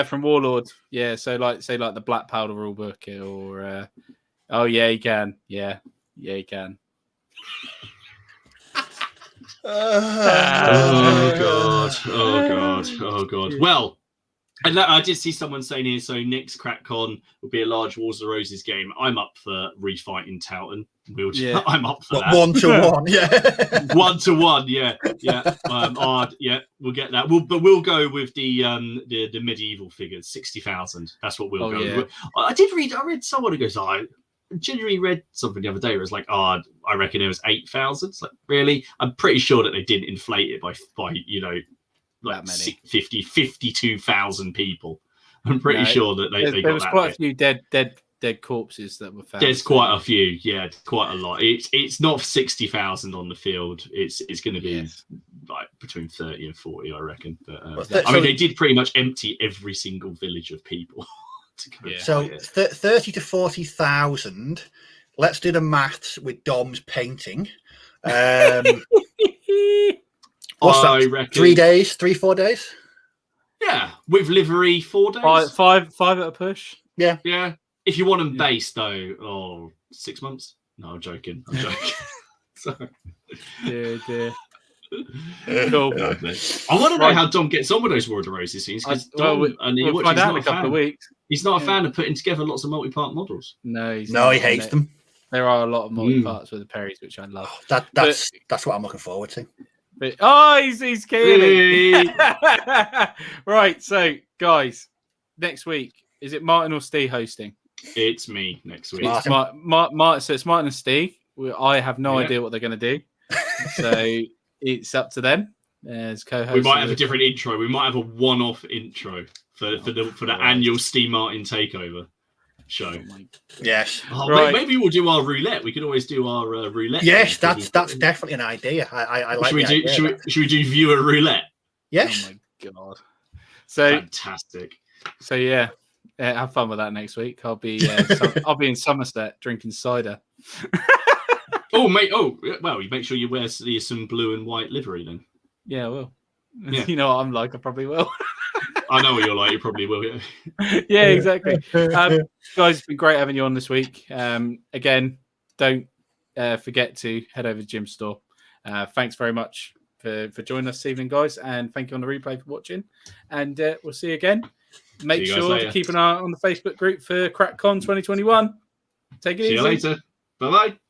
from Warlord. Yeah, so say the Black Powder rule book or oh yeah, he can. Yeah, he can. Oh god. Well, and I did see someone saying here, so next CrackCon will be a large Wars of the Roses game. I'm up for refighting Towton. I'm up for that. 1-to-1, yeah. 1-to-1, yeah. We'll get that. We'll go with the medieval figures, 60,000. That's what we'll go with. I read someone who goes, I genuinely read something the other day where it's I reckon it was 8,000. It's really? I'm pretty sure that they didn't inflate it by like 52,000 people. I'm pretty sure that they got there was that quite bit. a few dead corpses that were found. There's quite a few, yeah, quite a lot. It's not 60,000 on the field. It's going to be like between 30 and 40, I reckon. But I mean, they did pretty much empty every single village of people. So 30 to 40,000. Let's do the maths with Dom's painting. What's that? Reckon, 3 days, 4 days. Yeah, with livery, 4 days. Five at a push. Yeah. If you want them based though, 6 months. No, I'm joking. Sorry. Dear. Cool. I want to know how Dom gets on with those War of the Roses things, because we'll find out in a couple of weeks. He's not a fan of putting together lots of multi-part models. No, he hates them. There are a lot of multi-parts with the Perrys, which I love. That's what I'm looking forward to. He's killing. Right, so guys, next week, is it Martin or Steve hosting? It's me next week. It's Martin. So it's Martin and Steve. I have no idea what they're going to do, so it's up to them as co-hosts. We might have a different intro. We might have a one-off intro for the annual Steve Martin takeover show. Yes. Right. Maybe we'll do our roulette. We could always do our roulette. Yes, that's definitely an idea. I like the idea. Should we do viewer roulette? Yes. Oh my god. So fantastic. So yeah, have fun with that next week. I'll be in Somerset drinking cider. Oh mate! Oh well, you make sure you wear some blue and white livery then. Yeah, I will. Yeah. You know what I'm like. I probably will. I know what you're like. You probably will. Yeah, exactly. Guys, it's been great having you on this week. Again, don't forget to head over to Jim's store. Thanks very much for joining us this evening, guys, and thank you on the replay for watching. And we'll see you again. Make sure to keep an eye on the Facebook group for CrackCon 2021. Take it easy. See you later. Bye bye.